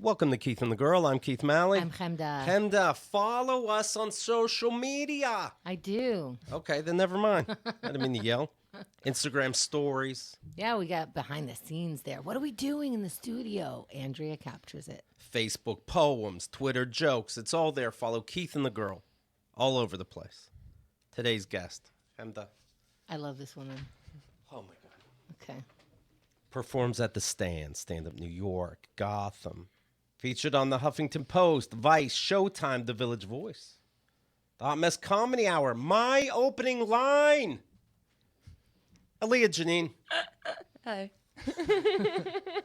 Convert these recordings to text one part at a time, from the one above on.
Welcome to Keith and the Girl. I'm Keith Malley. I'm Chemda. Chemda, follow us on social media. I do. Okay, then never mind. I didn't mean to yell. Instagram stories. Yeah, we got behind the scenes there. What are we doing in the studio? Andrea captures it. Facebook poems, Twitter jokes. It's all there. Follow Keith and the Girl. All over the place. Today's guest, Chemda. I love this woman. Oh, my God. Okay. Performs at the Stand Up New York, Gotham. Featured on the Huffington Post, Vice, Showtime, The Village Voice. The Hot Mess Comedy Hour. My opening line. Alia, Janine. Hi.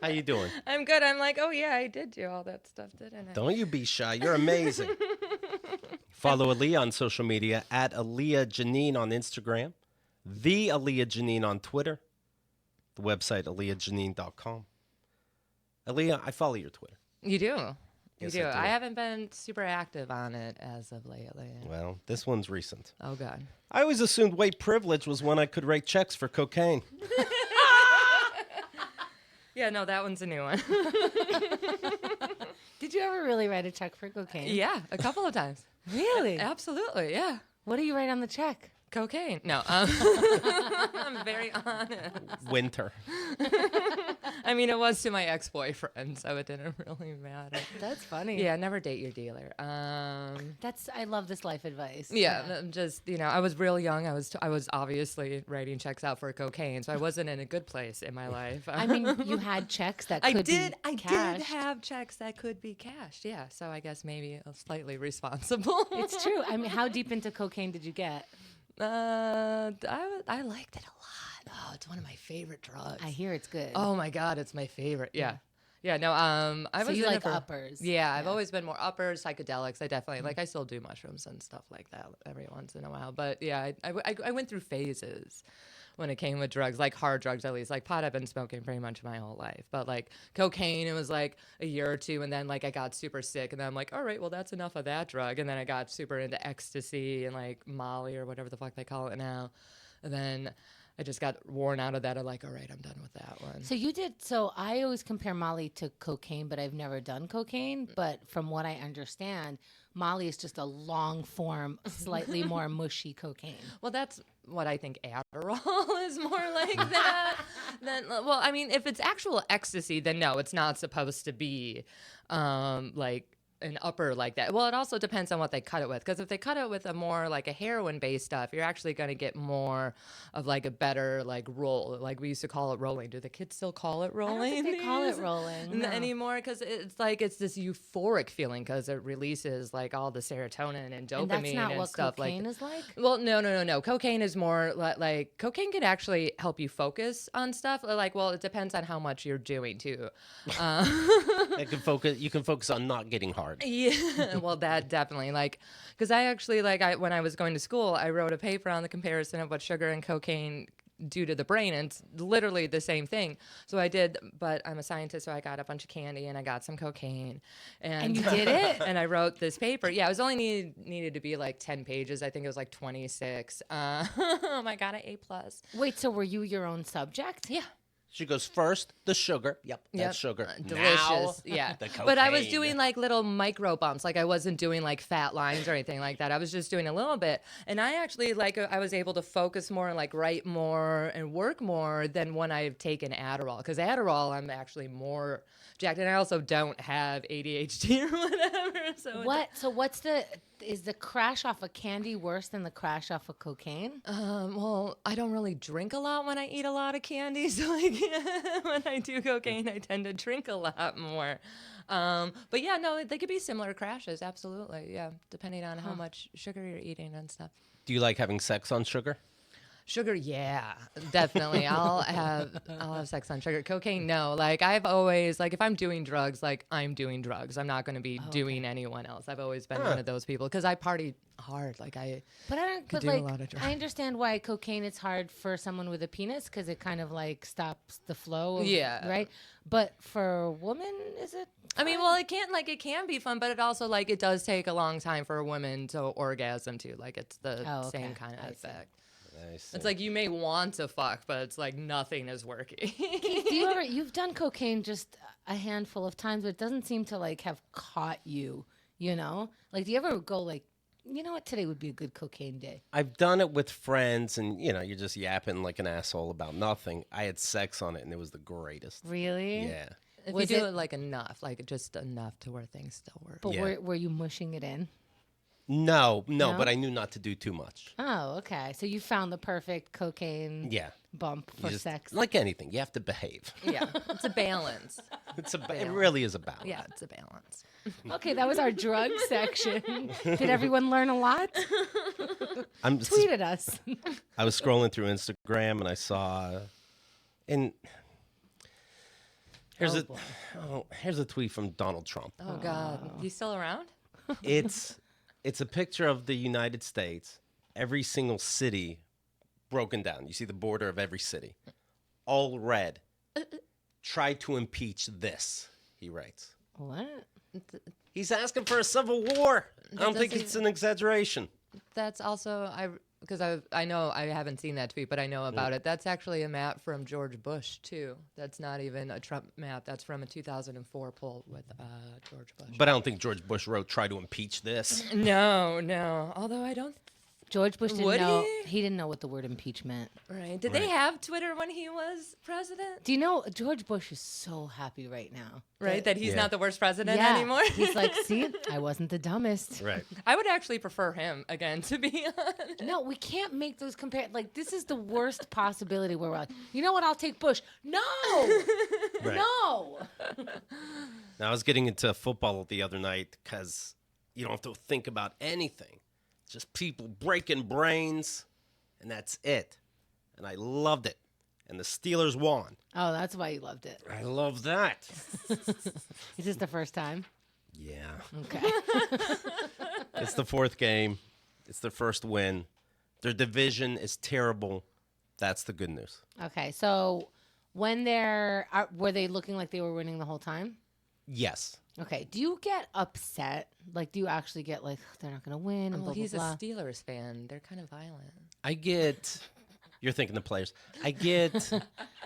How you doing? I'm good. I'm like, oh, yeah, I did do all that stuff, didn't I? Don't you be shy. You're amazing. Follow Alia on social media at Alia Janine on Instagram. The Alia Janine on Twitter. The website, aliajanine.com. Alia, I follow your Twitter. You do. Yes, You do. I do. I haven't been super active on it as of lately. Well, this one's recent. Oh, God. I always assumed white privilege was when I could write checks for cocaine. Yeah, no, that one's a new one. Did you ever really write a check for cocaine? Yeah, a couple of times. Really? Absolutely, yeah. What do you write on the check? Cocaine. No, I'm very honest. Winter. I mean, it was to my ex-boyfriend, so it didn't really matter. That's funny. Yeah, never date your dealer. I love this life advice. Yeah, just, I was real young. I was obviously writing checks out for cocaine, so I wasn't in a good place in my life. I mean, you had checks that could be I cashed. did have checks that could be cashed. Yeah, so I guess maybe slightly responsible. It's true. I mean, how deep into cocaine did you get? I liked it a lot. Oh, it's one of my favorite drugs. I hear it's good. Oh my God, it's my favorite. Yeah. Yeah, no, I so was you in it like for, uppers. Yeah, I've always been more uppers, psychedelics. I definitely, like, I still do mushrooms and stuff like that every once in a while. But yeah, I went through phases when it came with drugs, like hard drugs at least. Like pot I've been smoking pretty much my whole life. But like cocaine, it was like a year or two. And then like I got super sick. And then I'm like, all right, well, that's enough of that drug. And then I got super into ecstasy and like Molly or whatever the fuck they call it now. And then I just got worn out of that. I'm like, all right, I'm done with that one. So I always compare Molly to cocaine, but I've never done cocaine. But from what I understand, Molly is just a long form, slightly more mushy cocaine. Well, that's what I think Adderall is more like that. Well, I mean, if it's actual ecstasy, then no, it's not supposed to be like an upper like that. Well, it also depends on what they cut it with, because if they cut it with a more like a heroin based stuff, you're actually going to get more of like a better like roll. Like we used to call it rolling. Do the kids still call it rolling? I don't think they call it rolling anymore, because it's like it's this euphoric feeling because it releases like all the serotonin and dopamine and that's not what stuff cocaine like is like. Well, no. Cocaine is more like cocaine can actually help you focus on stuff. Like, well, it depends on how much you're doing too. You can focus on not getting hard. Yeah, well, that definitely, like, because I actually, when I was going to school, I wrote a paper on the comparison of what sugar and cocaine do to the brain, and it's literally the same thing. So I did, but I'm a scientist, so I got a bunch of candy, and I got some cocaine. And you did it? And I wrote this paper. Yeah, it was only needed to be like 10 pages. I think it was like 26. I got an A+. Wait, so were you your own subject? Yeah. She goes, first, the sugar. Yep, that's sugar. Delicious. Now, the cocaine. But I was doing like little micro bumps. Like I wasn't doing like fat lines or anything like that. I was just doing a little bit. And I actually I was able to focus more and like write more and work more than when I've taken Adderall. Because Adderall, I'm actually more jacked. And I also don't have ADHD or whatever. So is the crash off of candy worse than the crash off of cocaine? Well, I don't really drink a lot when I eat a lot of candy. So like when I do cocaine, I tend to drink a lot more. But yeah, no, they could be similar crashes. Absolutely. Yeah. Depending on how much sugar you're eating and stuff. Do you like having sex on sugar? Sugar, yeah, definitely. I'll have sex on sugar. Cocaine, no. Like I've always, like if I'm doing drugs, like I'm doing drugs. I'm not going to be doing anyone else. I've always been one of those people because I party hard. Like I could do a lot of drugs. I understand why cocaine is hard for someone with a penis because it kind of like stops the flow. Right. But for a woman, is it? I mean, well, it can be fun, but it also like it does take a long time for a woman to orgasm too. Like it's the same kind of effect. I see. It's like you may want to fuck, but it's like nothing is working. You've done cocaine just a handful of times, but it doesn't seem to like have caught you, you know? Like, do you ever go like, you know what, today would be a good cocaine day? I've done it with friends, and you're just yapping like an asshole about nothing. I had sex on it, and it was the greatest. Really? Yeah. If Was you do it- it like enough, like just enough to where things still work. But Yeah. were you mushing it in? No, No? but I knew not to do too much. Oh, okay. So you found the perfect cocaine Yeah. bump You for just- sex. Like anything, you have to behave. Yeah, it's a balance. It really is a balance. Yeah, it's a balance. Okay, that was our drug section. Did everyone learn a lot? I'm Tweet at us. I was scrolling through Instagram and I saw, and here's Oh, a boy. here's a tweet from Donald Trump. Oh God, he's still around? It's a picture of the United States, every single city broken down. You see the border of every city, all red. Try to impeach this, he writes. What? He's asking for a civil war. I don't think doesn't- it's an exaggeration. That's also because I know I haven't seen that tweet, but I know about it. That's actually a map from George Bush too. That's not even a Trump map. That's from a 2004 poll with George Bush. But I don't think George Bush wrote, try to impeach this. No. Although I don't. George Bush didn't Would know. he? He didn't know what the word impeach meant. Right? Did Right. they have Twitter when he was president? Do you know George Bush is so happy right now? Right? That he's Yeah. not the worst president Yeah. anymore. He's like, see, I wasn't the dumbest. Right. I would actually prefer him again, to be honest. No, we can't make those compare. Like, this is the worst possibility where we're like, you know what? I'll take Bush. No, Right. no. Now, I was getting into football the other night because you don't have to think about anything. Just people breaking brains, and that's it. And I loved it. And the Steelers won. Oh, that's why you loved it. I love that. Is this the first time? Yeah. Okay. It's the fourth game. It's their first win. Their division is terrible. That's the good news. Okay. So when were they looking like they were winning the whole time? Yes. Okay. Do you get upset? Like, do you actually get like they're not going to win? And Well, blah, he's blah, a blah? Steelers fan. They're kind of violent. I get. You're thinking the players. I get.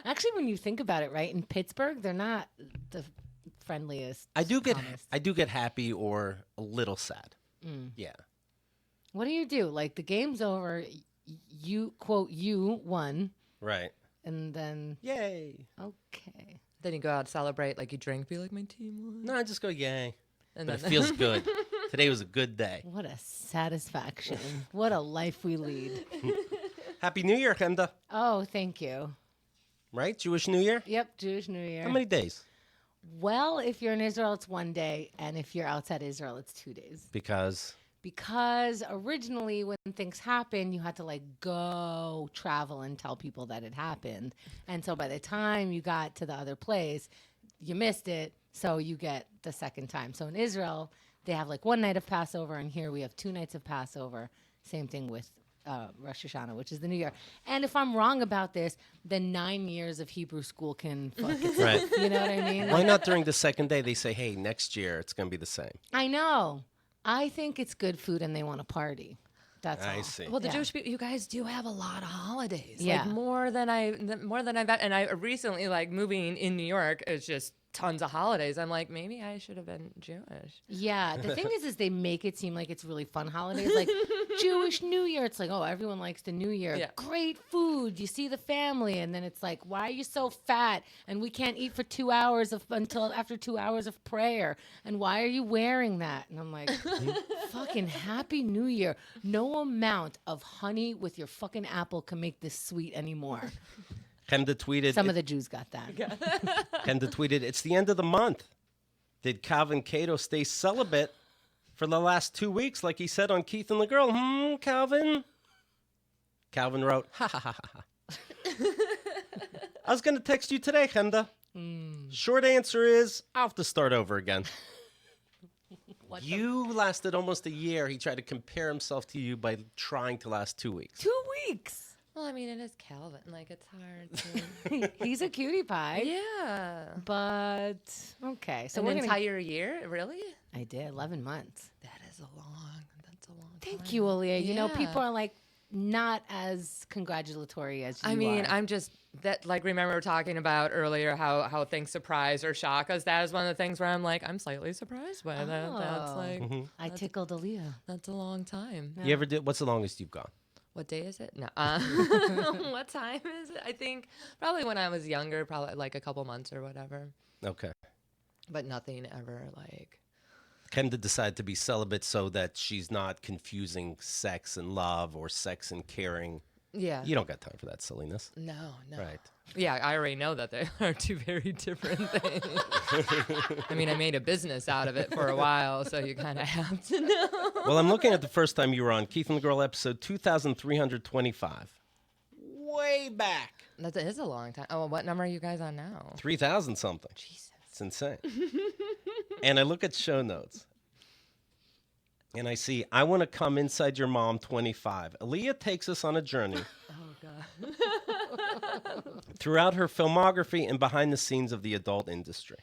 Actually, when you think about it, right, in Pittsburgh, they're not the friendliest. I do get. calmest. I do get happy or a little sad. Yeah. What do? Like, the game's over. You quote you won, Right. and then Yay. okay. Then you go out celebrate, like you drink, be like, my team won. No, I just go yay. And But it then feels good. Today was a good day. What a satisfaction! What a life we lead. Happy New Year, Hemda. Oh, thank you. Right? Jewish New Year? Yep, Jewish New Year. How many days? Well, if you're in Israel, it's 1 day, and if you're outside Israel, it's 2 days. Because Because originally, when things happened, you had to like go travel and tell people that it happened, and so by the time you got to the other place, you missed it. So you get the second time. So in Israel, they have like 1 night of Passover, and here we have 2 nights of Passover. Same thing with Rosh Hashanah, which is the New Year. And if I'm wrong about this, then 9 years of Hebrew school can fuck itself. Right. You know what I mean? Why not during the second day they say, hey, next year it's going to be the same? I know. I think it's good food, and they want to party. That's I all. see. well, the Yeah. Jewish people, you guys do have a lot of holidays. Yeah. Like more than I've had. And I recently, like moving in New York, it's just tons of holidays. I'm like, maybe I should have been Jewish. Yeah, the thing is they make it seem like it's really fun holidays, like Jewish New Year. It's like, oh, everyone likes the New Year. Yeah. Great food. You see the family, and then it's like, why are you so fat? And we can't eat for 2 hours until after 2 hours of prayer. And why are you wearing that? And I'm like, fucking Happy New Year. No amount of honey with your fucking apple can make this sweet anymore. Hemda tweeted. Some of the Jews got that. Hemda tweeted, it's the end of the month. Did Calvin Cato stay celibate for the last 2 weeks, like he said on Keith and the Girl? Calvin? Calvin wrote, ha ha ha ha. I was going to text you today, Hemda. Short answer is, I'll have to start over again. You lasted almost a year. He tried to compare himself to you by trying to last 2 weeks. 2 weeks. Well, I mean, it is Calvin. Like, it's hard to. He's a cutie pie. Yeah. But okay, so An we're gonna. entire year? Really? I did 11 months. That's a long Thank time. you, Alia. You know, Yeah. people are like, not as congratulatory as you I mean, are. I'm just that like remember talking about earlier how things surprise or shock us. That is one of the things where I'm like, I'm slightly surprised by that. That's Oh. like I tickled Alia. that's a long time. You ever did? What's the longest you've gone? What day is it? No. What time is it? I think probably when I was younger, probably like a couple months or whatever. Okay. But nothing ever like. Kendra decided to be celibate so that she's not confusing sex and love or sex and caring. Yeah. You don't got time for that silliness. No, no. Right. Yeah, I already know that they are two very different things. I mean, I made a business out of it for a while, so you kind of have to know. Well, I'm looking at the first time you were on Keith and the Girl episode 2325. Way back. That is a long time. Oh, what number are you guys on now? 3,000 something. Jesus. It's insane. And I look at show notes. And I see, I want to come inside your mom 25. Alia takes us on a journey Oh, God. throughout her filmography and behind the scenes of the adult industry.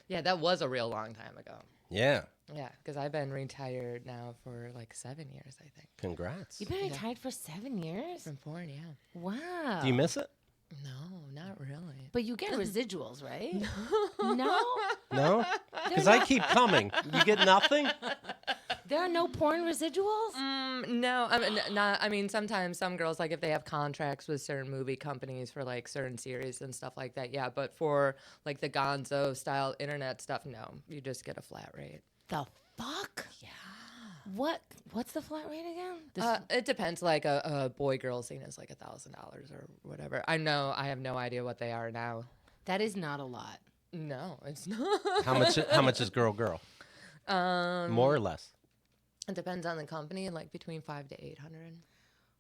Yeah, that was a real long time ago. Yeah. Yeah, because I've been retired now for like 7 years, I think. Congrats. You've been retired for 7 years? From porn, yeah. Wow. Do you miss it? No, not really. But you get residuals, right? No? No? Because I keep coming. You get nothing? There are no porn residuals? No, I mean, not. I mean, sometimes some girls, like if they have contracts with certain movie companies for like certain series and stuff like that, yeah. But for like the Gonzo style internet stuff, no, you just get a flat rate. The fuck? Yeah. What's the flat rate again? It depends. Like a boy girl scene is like $1,000 or whatever. I know. I have no idea what they are now. That is not a lot. No, it's not. How much is girl? More or less? It depends on the company. Like between 500 to 800.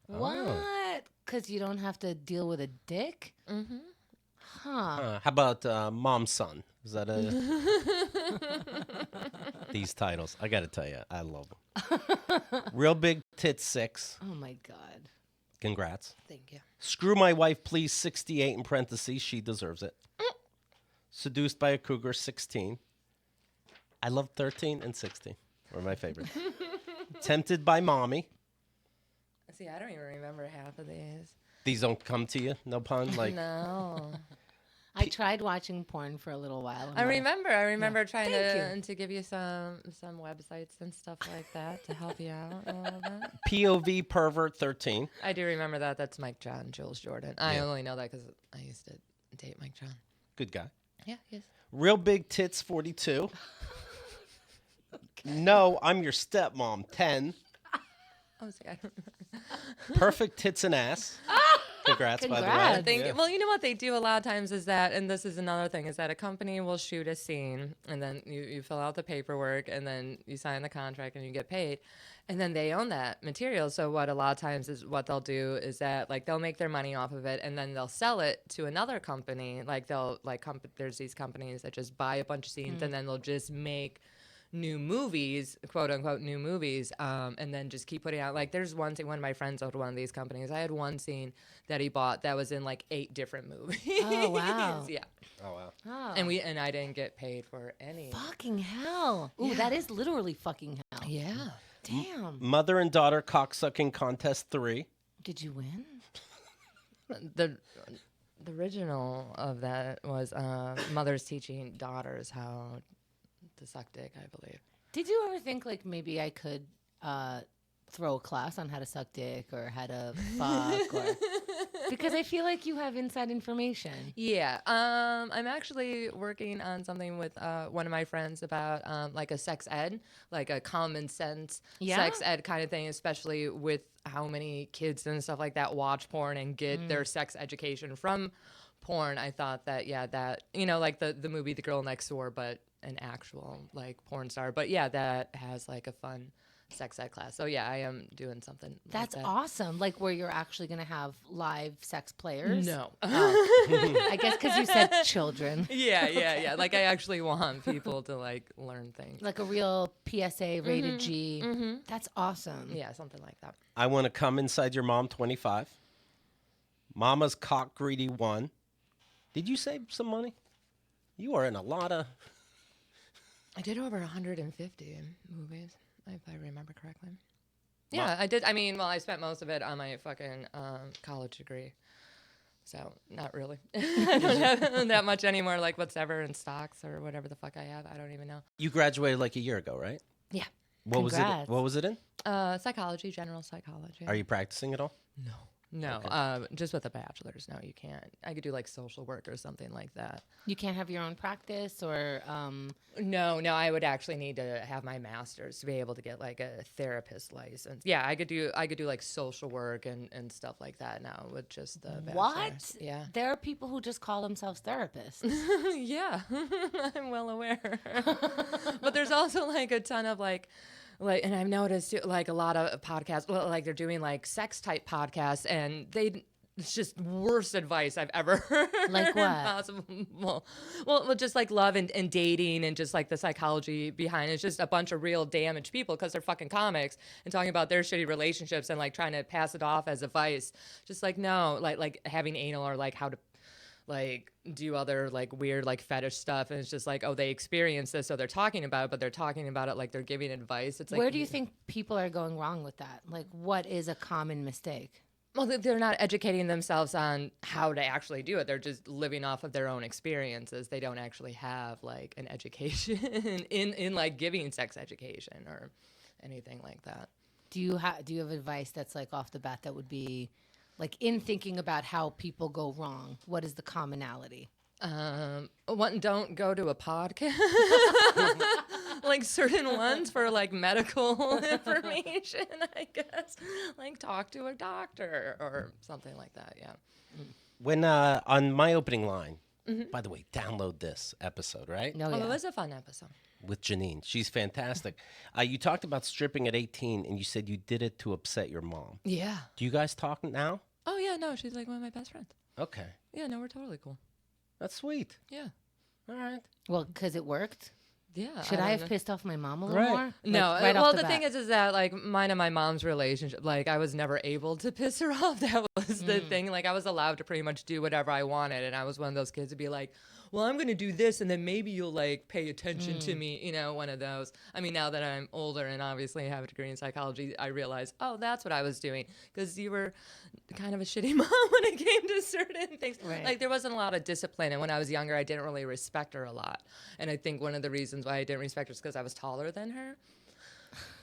What? Because you don't have to deal with a dick? Mm-hmm. Huh. How about Mom Son? Is that a... These titles. I got to tell you, I love them. Real Big Tits 6. Oh, my God. Congrats. Thank you. Screw My Wife, Please 68 in parentheses. She deserves it. Seduced by a Cougar 16. I love 13 and 16. Were my favorites. Tempted by Mommy. See, I don't even remember half of these. These don't come to you? No pun? Like, No. I tried watching porn for a little while. I remember trying Thank to give you some websites and stuff like that to help you out a little bit. POV Pervert 13. I do remember that. That's Mike John, Jules Jordan. I Yeah. only know that because I used to date Mike John. Good guy. Yeah, yes. Real Big Tits 42. No, I'm your stepmom 10. I was like, I don't remember. Perfect Tits and Ass. Congrats, by the way. Congrats. Think, Well, you know what they do a lot of times is that, and this is another thing, is that a company will shoot a scene, and then you fill out the paperwork, and then you sign the contract, and you get paid, and then they own that material. So what a lot of times is what they'll do is that like they'll make their money off of it, and then they'll sell it to another company. Like they'll like there's these companies that just buy a bunch of scenes, and then they'll just make new movies, quote unquote new movies, and then just keep putting out. Like there's one scene, one of my friends owned one of these companies. I had one scene that he bought that was in like 8 different movies. Oh, wow. Yeah. Oh, wow. Oh. And I didn't get paid for any. Fucking hell. Ooh, that is literally fucking hell. Yeah. Damn. Mother and Daughter Cocksucking Contest 3. Did you win? The original of that was mothers teaching daughters how to suck dick, I believe. Did you ever think like maybe I could throw a class on how to suck dick or how to fuck or because I feel like you have inside information. Yeah, I'm actually working on something with one of my friends about like a sex ed, like a common sense sex ed kind of thing, especially with how many kids and stuff like that watch porn and get their sex education from porn. I thought that, that, like the movie The Girl Next Door, but an actual like porn star. But yeah, that has like a fun sex ed class. So yeah, I am doing something That's like that. awesome. Like where you're actually going to have live sex players. No. I guess because you said children. Yeah. Like I actually want people to like learn things. Like a real PSA rated G. That's awesome. Yeah, something like that. I Want to Come Inside Your Mom 25. Mama's Cock Greedy 1. Did you save some money? You are in a lot of... I did over 150 movies, if I remember correctly. Yeah, I did. I mean, well, I spent most of it on my fucking college degree. So not really. I don't have that much anymore, like whatever in stocks or whatever the fuck I have. I don't even know. You graduated like a year ago, right? Yeah. What was it? Congrats. What was it in? Psychology, general psychology. Are you practicing at all? No, just with a bachelor's. No, you can't. I could do like social work or something like that. You can't have your own practice or No, I would actually need to have my master's to be able to get like a therapist license. Yeah, I could do like social work and stuff like that now with just the bachelor's. what? Yeah. There are people who just call themselves therapists. Yeah, I'm well aware. But there's also like a ton of like, and I've noticed too, like a lot of podcasts, like they're doing like sex type podcasts, and it's just worst advice I've ever heard. Like what? Possible. Well, just like love and dating and just like the psychology behind it. It's just a bunch of real damaged people because they're fucking comics and talking about their shitty relationships and like trying to pass it off as advice. Just like, no, like having anal or like how to like do other like weird like fetish stuff, and it's just like, oh, they experience this, so they're talking about it, but they're talking about it like they're giving advice. It's like, Where do you think people are going wrong with that? Like, what is a common mistake? well, they're not educating themselves on how to actually do it. They're just living off of their own experiences. They don't actually have like an education in like giving sex education or anything like that. Do you have advice that's like off the bat that would be like in thinking about how people go wrong? What is the commonality? Don't go to a podcast. Like certain ones for like medical information, I guess. Like talk to a doctor or something like that. Yeah. When on my opening line, by the way, download this episode, right? No, Well, yeah. it was a fun episode. With Janine. She's fantastic. You talked about stripping at 18, and you said you did it to upset your mom. Yeah. Do you guys talk now? Oh yeah, no, she's like one of my best friends. Okay. Yeah, no, we're totally cool. That's sweet. Yeah. All right. Well, because it worked. Yeah. Should I don't have know. pissed off my mom a little Right. more? Like, No, right well, off the bat. thing is that like mine and my mom's relationship, like I was never able to piss her off. That was the thing. Like I was allowed to pretty much do whatever I wanted, and I was one of those kids to be like, "Well, I'm gonna do this, and then maybe you'll like pay attention to me," you know, one of those. I mean, now that I'm older and obviously have a degree in psychology, I realize, oh, that's what I was doing because you were kind of a shitty mom when it came to certain things. Right. Like there wasn't a lot of discipline, and when I was younger, I didn't really respect her a lot. And I think one of the reasons why I didn't respect her is because I was taller than her,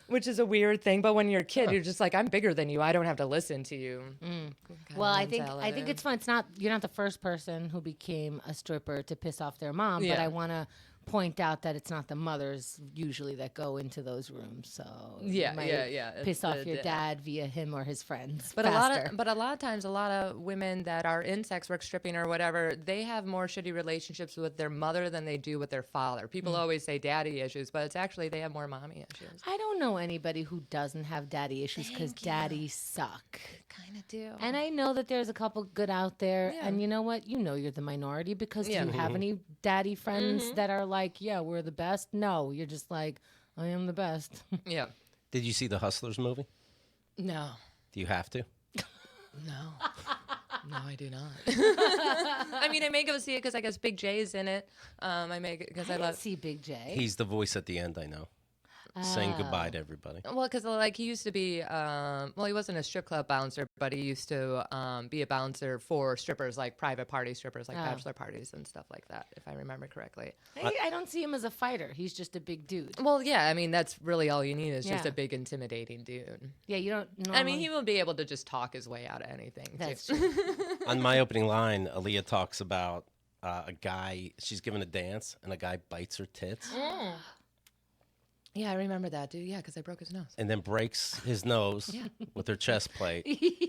which is a weird thing. But when you're a kid, you're just like, I'm bigger than you. I don't have to listen to you. Kind of Well, I think mentality. it's fun. It's not you're not the first person who became a stripper to piss off their mom, but Yeah. I want to point out that it's not the mothers usually that go into those rooms. So you Yeah, might yeah. piss It's off the your dad. dad via him or his friends. But faster. a lot of times, a lot of women that are in sex work, stripping or whatever, they have more shitty relationships with their mother than they do with their father. People always say daddy issues, but it's actually they have more mommy issues. I don't know anybody who doesn't have daddy issues because daddies suck. Kind of do. And I know that there's a couple good out there. Yeah. And you know what? You know you're the minority because Yeah. do you have any daddy friends that are like, yeah, we're the best? No, you're just like, I am the best. Yeah. Did you see the Hustlers movie? No. Do you have to? No. No, I do not. I mean, I may go see it because I guess Big J's in it. I may because I I didn't love. see Big J. He's the voice at the end, I know. Saying goodbye to everybody. Well, because like he used to be, well, he wasn't a strip club bouncer, but he used to be a bouncer for strippers, like private party strippers, like bachelor parties and stuff like that, if I remember correctly. I don't see him as a fighter. He's just a big dude. Well, yeah, I mean, that's really all you need is just Yeah. a big, intimidating dude. Yeah, you don't. I mean, he will be able to just talk his way out of anything. That's too. true. On my opening line, Alia talks about a guy, she's giving a dance, and a guy bites her tits Yeah, I remember that, dude. Yeah, because I broke his nose. and then breaks his nose with her chest plate.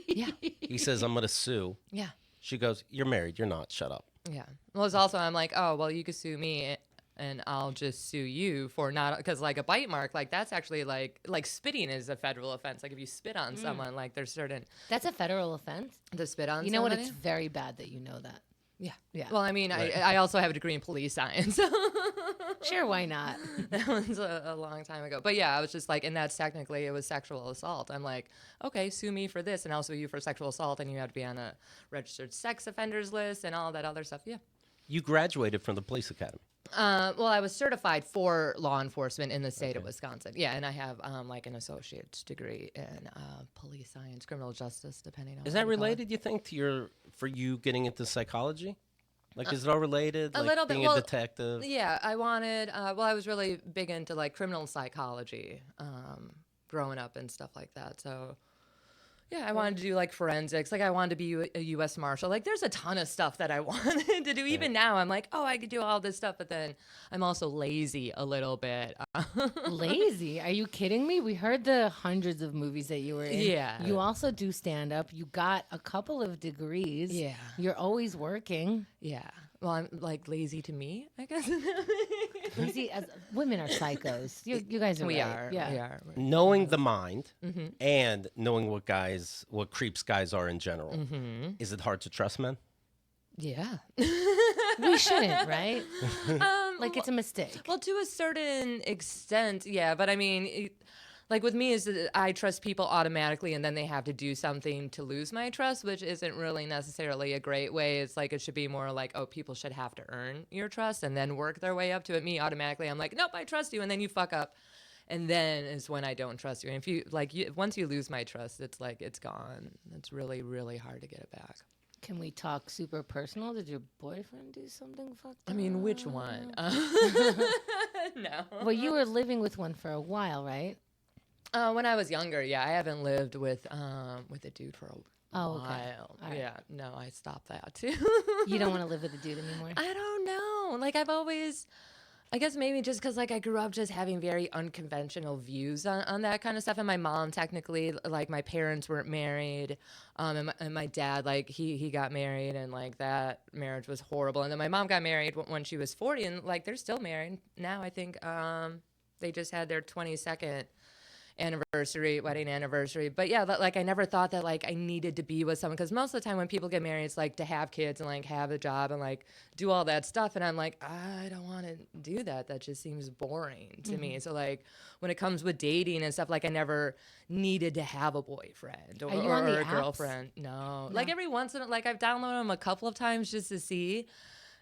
Yeah, He says, I'm going to sue. yeah. She goes, you're married. You're not. Shut up. Yeah. Well, it's also, I'm like, oh, well, you could sue me and I'll just sue you for not, because like a bite mark, like that's actually like spitting is a federal offense. Like if you spit on someone, like there's certain, That's a federal offense. to spit on You know what? somebody. It's very bad that you know that. Yeah. Yeah. Well, I mean, Right. I also have a degree in police science. Sure, why not? That was a long time ago. But yeah, I was just like, and that's technically, it was sexual assault. I'm like, okay, sue me for this and I'll sue you for sexual assault. And you have to be on a registered sex offenders list and all that other stuff. Yeah. You graduated from the police academy. Well, I was certified for law enforcement in the state of Wisconsin. Yeah, and I have like an associate's degree in police science, criminal justice, depending on Is what that you call it. related, you think, to for you getting into psychology? Like, is it all related? A Like little bit. being Well, a detective? yeah, I wanted. Well, I was really big into like criminal psychology, growing up and stuff like that. So, yeah, I wanted to do like forensics. Like, I wanted to be a U.S. Marshal. Like, there's a ton of stuff that I wanted to do. Even now, I'm like, oh, I could do all this stuff, but then I'm also lazy a little bit. Lazy? Are you kidding me? We heard the hundreds of movies that you were in. Yeah. You also do stand up. You got a couple of degrees. Yeah. You're always working. Yeah. Well, I'm like lazy to me, I guess. Lazy as women are psychos. You guys are We right. are. Yeah. We are. Knowing the mind and knowing what creeps guys are in general, is it hard to trust men? Yeah. We shouldn't, right? Like it's a mistake. Well, to a certain extent, yeah. But I mean, like with me, is that I trust people automatically, and then they have to do something to lose my trust, which isn't really necessarily a great way. It's like it should be more like, oh, people should have to earn your trust and then work their way up to it. Me automatically, I'm like, nope, I trust you, and then you fuck up, and then is when I don't trust you. And if you like, once you lose my trust, it's like it's gone. It's really, really hard to get it back. Can we talk super personal? Did your boyfriend do something fucked up? I mean, which one? No. Well, you were living with one for a while, right? When I was younger, yeah, I haven't lived with a dude for a Oh, okay. while. All right. Yeah, no, I stopped that too. You don't want to live with a dude anymore? I don't know. Like I've always, I guess maybe just because like I grew up just having very unconventional views on that kind of stuff. And my mom technically, like my parents weren't married, and my dad, like he got married, and like that marriage was horrible. And then my mom got married when she was 40, and like they're still married now. I think they just had their 22nd wedding anniversary. But yeah, like I never thought that like I needed to be with someone, because most of the time when people get married, it's like to have kids and like have a job and like do all that stuff. And I'm like, I don't want to do that. That just seems boring to me. So like when it comes with dating and stuff, like I never needed to have a boyfriend or, Are you on the or a apps? girlfriend. No. Like every once in a, like I've downloaded them a couple of times just to see,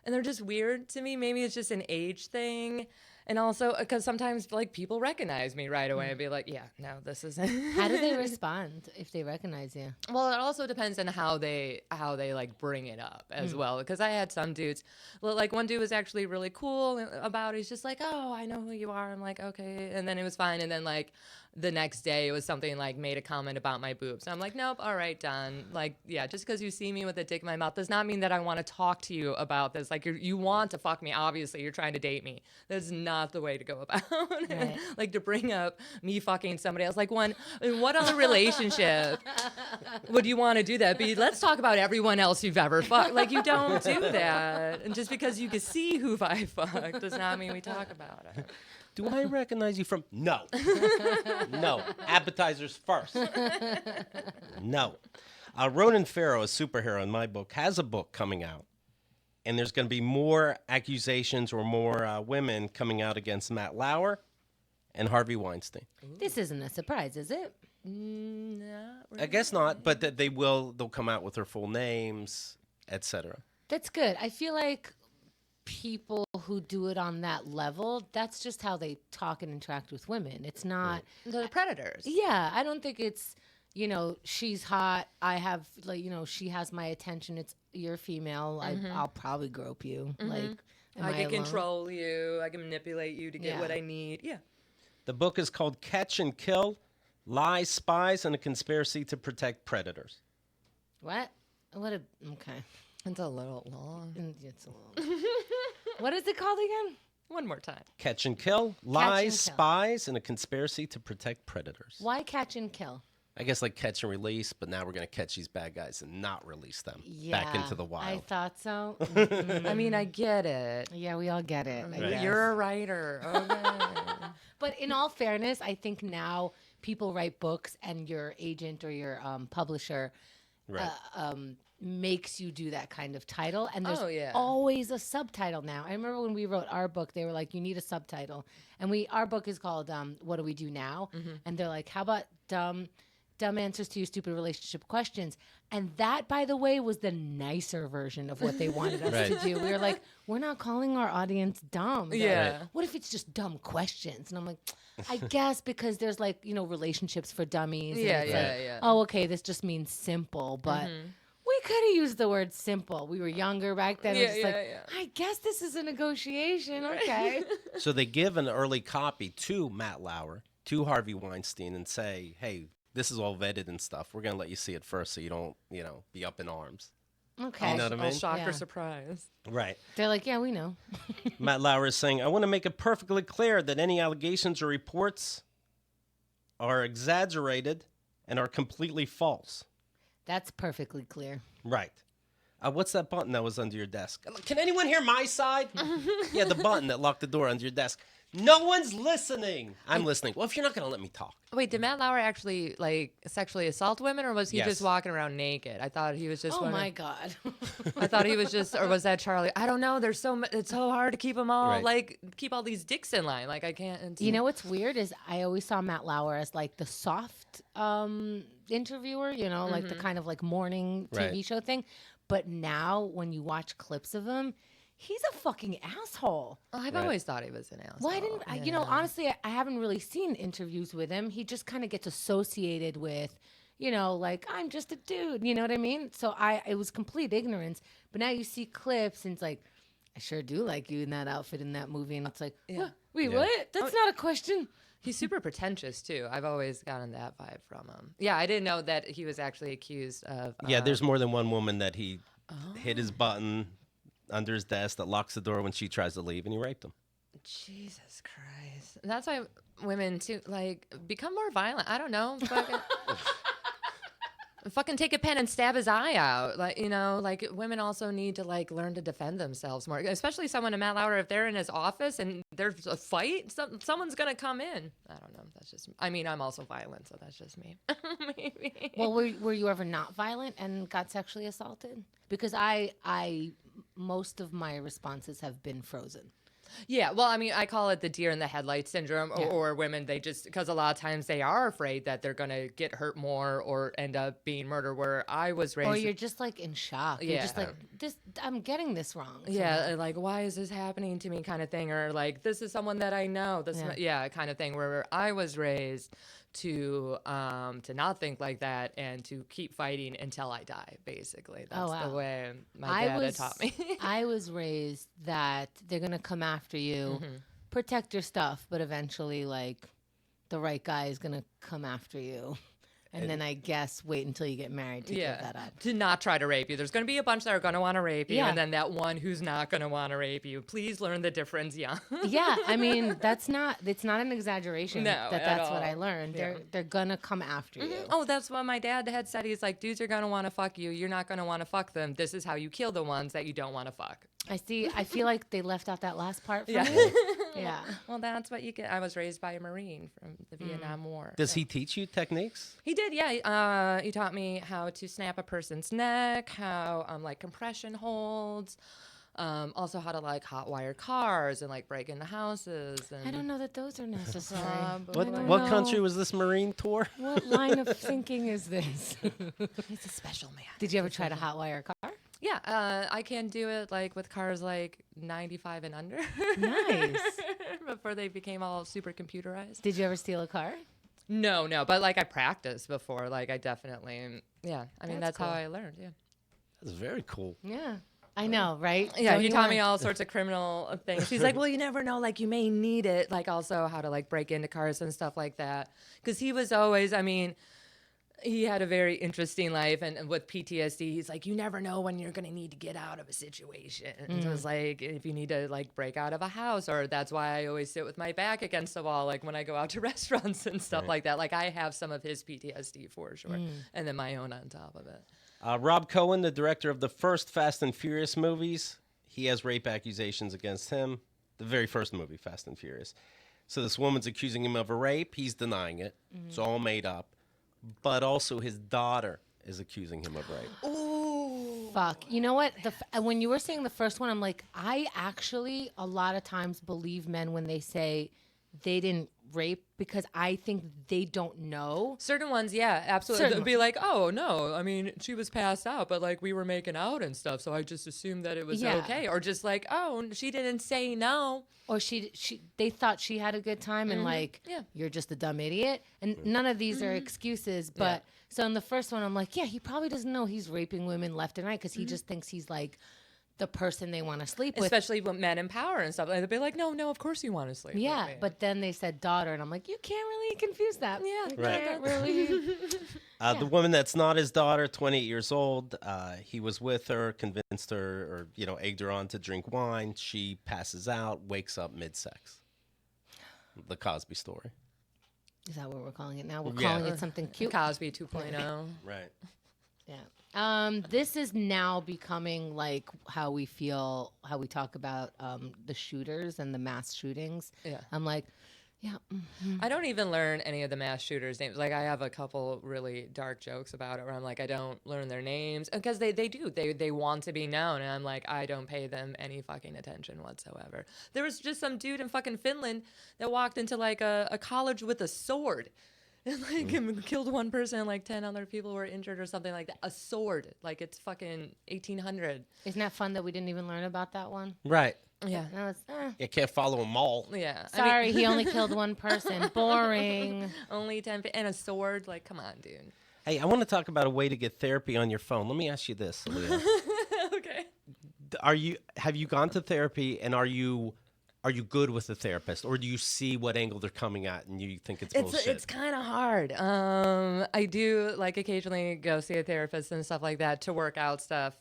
and they're just weird to me. Maybe it's just an age thing. And also, because sometimes like people recognize me right away and be like, "Yeah, no, this isn't." How do they respond if they recognize you? Well, it also depends on how they like bring it up as well. Because I had some dudes, like one dude was actually really cool about it. He's just like, "Oh, I know who you are." I'm like, "Okay," and then it was fine. And then like the next day, it was something like made a comment about my boobs. And I'm like, "Nope, all right, done." Like, yeah, just because you see me with a dick in my mouth does not mean that I want to talk to you about this. Like, you want to fuck me. Obviously, you're trying to date me. That's not the way to go about it. Right. Like to bring up me fucking somebody else. Like in what other relationship would you want to do that? But let's talk about everyone else you've ever fucked. Like you don't do that. And just because you can see who I fucked does not mean we talk about it. Do I recognize you from? No. No. Appetizers first. No. Ronan Farrow, a superhero in my book, has a book coming out. And there's going to be more accusations or more women coming out against Matt Lauer and Harvey Weinstein. This isn't a surprise, is it? Not really. I guess not, but that they'll come out with their full names, etc. That's good. I feel like people who do it on that level, that's just how they talk and interact with women. It's not. They're predators. Yeah, I don't think it's, she's hot. I have, she has my attention. It's you're female. I'll probably grope you. Like, am I can alone? control you. I can manipulate you to get Yeah. what I need. Yeah. The book is called Catch and Kill: Lies, Spies, and a Conspiracy to Protect Predators. What? Okay. It's a little long. It's a little. What is it called again? One more time. Catch and Kill: Lies, Kill. Spies, and a Conspiracy to Protect Predators. Why catch and kill? I guess like catch and release, but now we're going to catch these bad guys and not release them back into the I wild. thought so. I mean, I get it. Yeah, we all get it. I guess. You're a writer. Okay. But in all fairness, I think now people write books and your agent or your publisher Right. makes you do that kind of title. And there's Oh, yeah. always a subtitle now. I remember when we wrote our book, they were like, you need a subtitle. And our book is called What Do We Do Now? And they're like, how about dumb answers to your stupid relationship questions. And that, by the way, was the nicer version of what they wanted us to do. We were like, we're not calling our audience dumb. Yeah. What if it's just dumb questions? And I'm like, I guess because there's like, relationships for dummies. And Yeah, it's yeah, like, yeah. oh, okay, this just means simple. But we could have used the word simple. We were younger back then. Yeah, It was just I guess this is a negotiation. Okay. So they give an early copy to Matt Lauer, to Harvey Weinstein, and say, hey, this is all vetted and stuff. We're going to let you see it first so you don't, be up in arms. Okay. You know what I All mean? shock Yeah. or surprise. Right. They're like, yeah, we know. Matt Lauer is saying, I want to make it perfectly clear that any allegations or reports are exaggerated and are completely false. That's perfectly clear. Right. What's that button that was under your desk? Can anyone hear my side? Yeah, the button that locked the door under your desk. No one's listening. I'm listening. Well, if you're not going to let me talk. Wait, did Matt Lauer actually like sexually assault women, or was he Yes. just walking around naked? I thought he was just. Oh one of- my God. I thought he was just, or was that Charlie? I don't know. There's it's so hard to keep them all Right. keep all these dicks in line. Like I can't. You know what's weird is I always saw Matt Lauer as like the soft interviewer, like the kind of like morning TV Right. show thing. But now when you watch clips of him, he's a fucking asshole. I've always thought he was an asshole. Well, I didn't, honestly, I haven't really seen interviews with him. He just kind of gets associated with, like, I'm just a dude, you know what I mean? So it was complete ignorance. But now you see clips and it's like, I sure do like you in that outfit in that movie. And it's like, what? Wait, Yeah. what? That's not a question. He's super pretentious too. I've always gotten that vibe from him. Yeah, I didn't know that he was actually accused of. Yeah, there's more than one woman that he hit his button under his desk that locks the door when she tries to leave, and he raped him. Jesus Christ. And that's why women too become more violent. I don't know. Fucking take a pen and stab his eye out. Women also need to learn to defend themselves more. Especially someone in Matt Lauer, if they're in his office and there's a fight, someone's gonna come in. I don't know. That's just. I mean, I'm also violent, so that's just me. Maybe. Well, were you ever not violent and got sexually assaulted? Because I most of my responses have been frozen. Yeah, well, I mean, I call it the deer in the headlights syndrome, or women, they just, because a lot of times they are afraid that they're going to get hurt more or end up being murdered, where I was raised. Or you're just like in shock. You're just like, I'm getting this wrong. Yeah, why is this happening to me kind of thing, or this is someone that I know. Kind of thing, where I was raised to not think like that and to keep fighting until I die, basically. That's the way my dad had taught me. I was raised that they're going to come after you, protect your stuff, but eventually, the right guy is going to come after you. And then I guess wait until you get married to give that up. To not try to rape you. There's going to be a bunch that are going to want to rape you, Yeah. and then that one who's not going to want to rape you. Please learn the difference, young. Yeah, I mean, it's not an exaggeration. No, at that's what all. I learned. Yeah. They're going to come after you. Oh, that's what my dad had said. He's like, dudes are going to want to fuck you. You're not going to want to fuck them. This is how you kill the ones that you don't want to fuck. I feel like they left out that last part for Yeah. me. Yeah. Well, that's what you get. I was raised by a Marine from the Vietnam War. Does he teach you techniques? He did, yeah. He taught me how to snap a person's neck, how compression holds, also how to hot wire cars and break into houses. And I don't know that those are necessary. What country was this Marine tour? What line of thinking is this? He's a special man. Did you ever try to hotwire a car? Yeah, I can do it with cars 95 and under. Nice. Before they became all super computerized. Did you ever steal a car? No, but I practiced before. I definitely, yeah. I mean, that's how cool. I learned. Yeah. That's very cool. Yeah. I know, right? Yeah, Don't he you taught want- me all sorts of criminal things. He's like, well, you never know. You may need it. Also how to break into cars and stuff like that. Because he was always, I mean, he had a very interesting life, and with PTSD, he's like, you never know when you're gonna need to get out of a situation. And it was if you need to break out of a house, or that's why I always sit with my back against the wall, when I go out to restaurants and stuff like that. I have some of his PTSD for sure, and then my own on top of it. Rob Cohen, the director of the first Fast and Furious movies, he has rape accusations against him. The very first movie, Fast and Furious. So this woman's accusing him of a rape. He's denying it. It's all made up. But also his daughter is accusing him of rape. Ooh. Fuck. You know what? When you were saying the first one, I'm like, I actually a lot of times believe men when they say they didn't rape because I think they don't know. Certain ones, yeah, absolutely. Certain They'll be like, oh, no, I mean, she was passed out, but like we were making out and stuff. So I just assumed that it was Yeah. okay. Or just like, oh, she didn't say no. Or they thought she had a good time and like, Yeah. you're just a dumb idiot. And none of these are excuses. But so in the first one, I'm like, yeah, he probably doesn't know he's raping women left and right because he just thinks he's like the person they want to sleep with. Especially with men in power and stuff. Like, they'll be like, no, of course you want to sleep with Yeah, me. but then they said daughter, and I'm like, you can't really confuse that. Yeah. You Right. can't really. The woman that's not his daughter, 28 years old, he was with her, convinced her, or egged her on to drink wine. She passes out, wakes up mid-sex. The Cosby story. Is that what we're calling it now? We're Yeah. calling it something cute. Cosby 2.0. Right. Yeah. This is now becoming like how we talk about the shooters and the mass shootings. Yeah. I'm like, yeah. I don't even learn any of the mass shooters' names. Like, I have a couple really dark jokes about it where I'm like, I don't learn their names. Because they do. They want to be known. And I'm like, I don't pay them any fucking attention whatsoever. There was just some dude in fucking Finland that walked into, like, a college with a sword. And, like, killed one person and, like, 10 other people were injured or something like that. A sword. Like, it's fucking 1800. Isn't that fun that we didn't even learn about that one? Right. Yeah. No, it's, You can't follow them all. Yeah. sorry, he only killed one person. Boring. Only 10 and a sword. Like, come on, dude. Hey, I want to talk about a way to get therapy on your phone. Let me ask you this, Alia. Okay. Have you gone to therapy, and are you good with the therapist, or do you see what angle they're coming at and you think it's bullshit? It's kind of hard. I do like occasionally go see a therapist and stuff like that to work out stuff.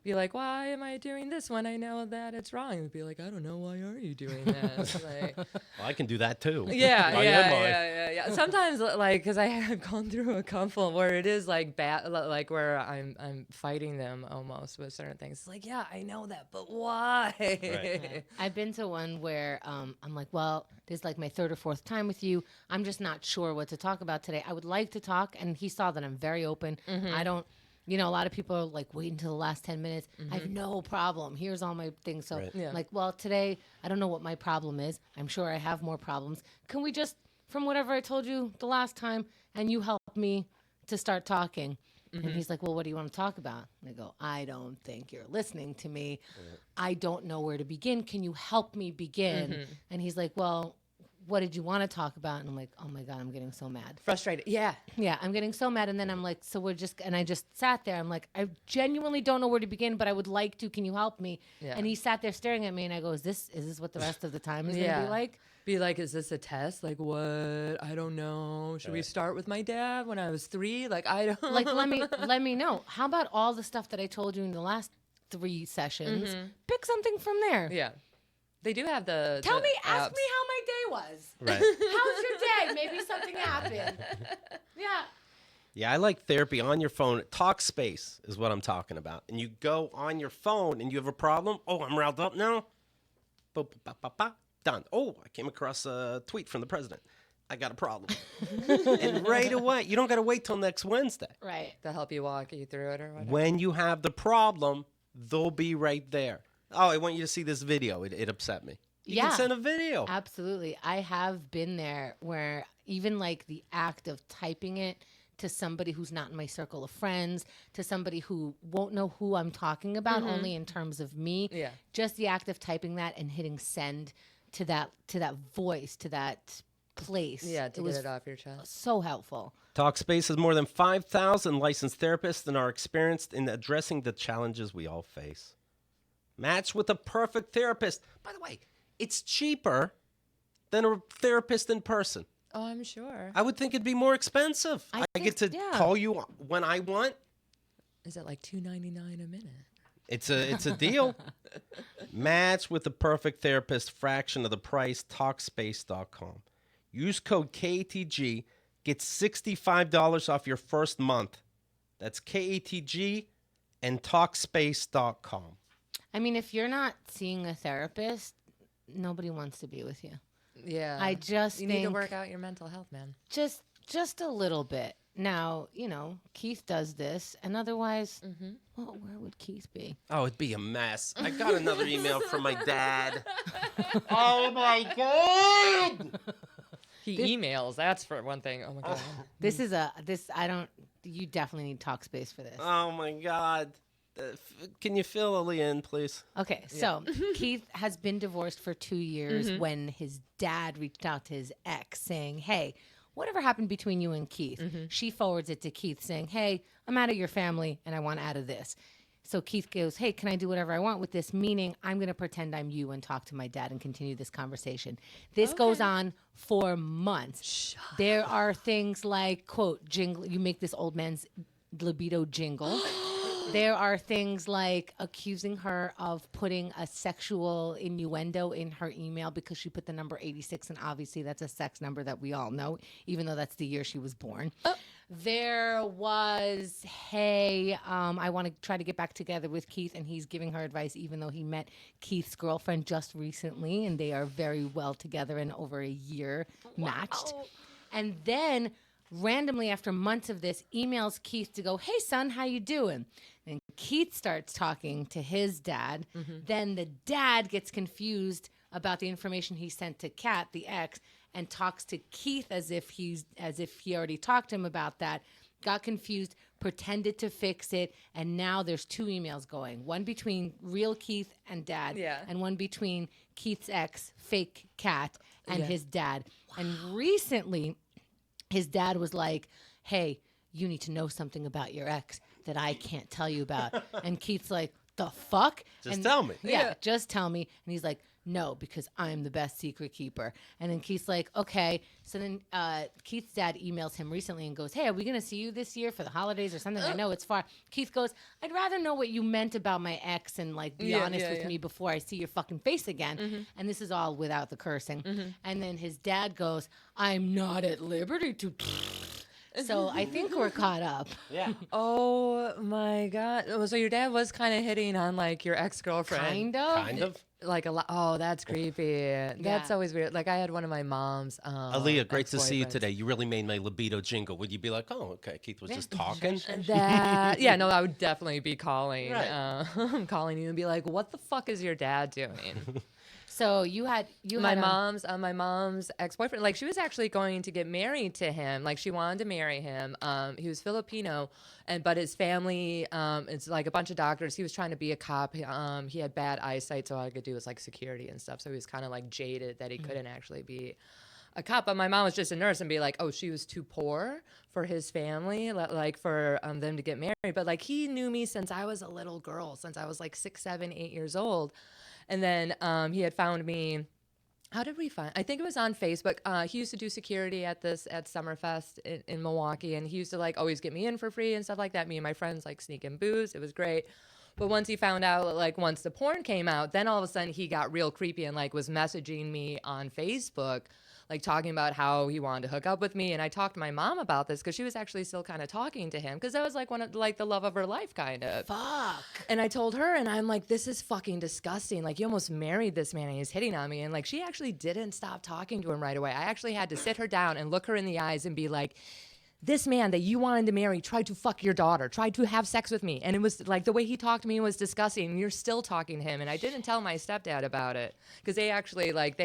Be like, why am I doing this when I know that it's wrong? And be like, I don't know, why are you doing that? Like, Well, I can do that too. yeah, Why am I? yeah. Sometimes, like, because I have gone through a couple where it is like bad, like where I'm fighting them almost with certain things. It's like, yeah, I know that, but why? Right. I've been to one where I'm like, well, this is like my third or fourth time with you. I'm just not sure what to talk about today. I would like to talk. And he saw that I'm very open. I don't, a lot of people are like, wait until the last 10 minutes. I have no problem. Here's all my things. So Right. Yeah. I'm like, well, today, I don't know what my problem is. I'm sure I have more problems. Can we just, from whatever I told you the last time, and you help me to start talking? And he's like, well, what do you want to talk about? And I go, I don't think you're listening to me. I don't know where to begin. Can you help me begin? And he's like, well, what did you want to talk about? And I'm like, oh my God, I'm getting so mad. Frustrated. Yeah. Yeah, I'm getting so mad. And then I'm like, and I just sat there. I'm like, I genuinely don't know where to begin, but I would like to. Can you help me? Yeah. And he sat there staring at me, and I go, is this what the rest of the time is going to be like? Be like, is this a test? Like, what? I don't know. Should we start with my dad when I was 3? Like, I don't. Like, let me know. How about all the stuff that I told you in the last 3 sessions? Pick something from there. Yeah. They do have the. Ask apps. me how my day was. Right. How's your day? Maybe something happened. Yeah. Yeah, I like therapy on your phone. Talkspace is what I'm talking about. And you go on your phone and you have a problem. Oh, I'm riled up now. Boop, boop, bop, bop, bop. Done. Oh, I came across a tweet from the president. I got a problem. And right away, you don't got to wait till next Wednesday. Right. To help you walk you through it or whatever. When you have the problem, they'll be right there. Oh, I want you to see this video. It upset me. You can send a video. Absolutely. I have been there where even like the act of typing it to somebody who's not in my circle of friends, to somebody who won't know who I'm talking about, only in terms of me. Yeah. Just the act of typing that and hitting send to that voice, to that place. Yeah, to it get was it off your chest. so helpful. Talkspace has more than 5,000 licensed therapists and are experienced in addressing the challenges we all face. Match with a perfect therapist. By the way, it's cheaper than a therapist in person. Oh, I'm sure. I would think it'd be more expensive. I get to call you when I want. Is it like $2.99 a minute? It's a deal. Match with the perfect therapist, fraction of the price, Talkspace.com. Use code KATG, get $65 off your first month. That's KATG and Talkspace.com. I mean, if you're not seeing a therapist, nobody wants to be with you. Yeah. I just You think need to work out your mental health, man. just a little bit. Now, Keith does this, and otherwise, well, where would Keith be? Oh, it'd be a mess. I got another email from my dad. Oh, my God. He emails. That's for one thing. Oh my god. You definitely need talk space for this. Oh my God. Can you fill Alia in, please? Okay, so Keith has been divorced for 2 years when his dad reached out to his ex saying, hey, whatever happened between you and Keith? She forwards it to Keith saying, hey, I'm out of your family and I want out of this. So Keith goes, hey, can I do whatever I want with this? Meaning I'm going to pretend I'm you and talk to my dad and continue this conversation. This goes on for months. There are things like, quote, jingle. You make this old man's libido jingle. There are things like accusing her of putting a sexual innuendo in her email because she put the number 86, and obviously that's a sex number that we all know, even though that's the year she was born. There was, hey, I want to try to get back together with Keith, and he's giving her advice even though he met Keith's girlfriend just recently, and they are very well together and over a year matched. And then randomly after months of this, emails Keith to go, hey, son, how you doing? And Keith starts talking to his dad. Then the dad gets confused about the information he sent to Kat, the ex, and talks to Keith as if he already talked to him about that. Got confused, pretended to fix it, and now there's 2 emails going. One between real Keith and dad, and one between Keith's ex, fake Kat, and his dad. And recently, his dad was like, hey, you need to know something about your ex that I can't tell you about. And Keith's like, the fuck? Just tell me. Yeah, just tell me. And he's like, no, because I'm the best secret keeper. And then Keith's like, okay. So then Keith's dad emails him recently and goes, hey, are we going to see you this year for the holidays or something? I know it's far. Keith goes, I'd rather know what you meant about my ex and like be honest with me before I see your fucking face again. And this is all without the cursing. And then his dad goes, I'm not at liberty to... So I think we're caught up. Yeah. Oh my god. So your dad was kind of hitting on like your ex-girlfriend. Kind of. Like a lot. Oh, that's creepy. That's always weird. Like I had one of my mom's. Alia, great to see you ex-boyfriends. today. You really made my libido jingle. Would you be like, oh, okay, Keith was just talking? Yeah, no, I would definitely be calling, Right. calling you and be like, "What the fuck is your dad doing?" So you had my mom's ex-boyfriend. Like she was actually going to get married to him. Like she wanted to marry him. He was Filipino, but his family, it's like a bunch of doctors. He was trying to be a cop. He had bad eyesight, so all I could do was like security and stuff. So he was kind of like jaded that he couldn't actually be a cop. But my mom was just a nurse and be like, oh, she was too poor for his family, like for them to get married. But like he knew me since I was a little girl, since I was like 6, 7, 8 years old. And then he had found me. How did we find? I think it was on Facebook. He used to do security at Summerfest in Milwaukee, and he used to like always get me in for free and stuff like that. Me and my friends like sneak in booze. It was great. But once he found out, like once the porn came out, then all of a sudden he got real creepy and like was messaging me on Facebook, like talking about how he wanted to hook up with me. And I talked to my mom about this because she was actually still kind of talking to him because that was like one of like the love of her life kind of. Fuck. And I told her, and I'm like, this is fucking disgusting. Like you almost married this man and he's hitting on me. And like she actually didn't stop talking to him right away. I actually had to sit her down and look her in the eyes and be like, this man that you wanted to marry tried to fuck your daughter, tried to have sex with me. And it was like the way he talked to me was disgusting. And you're still talking to him. And I didn't tell my stepdad about it because they actually like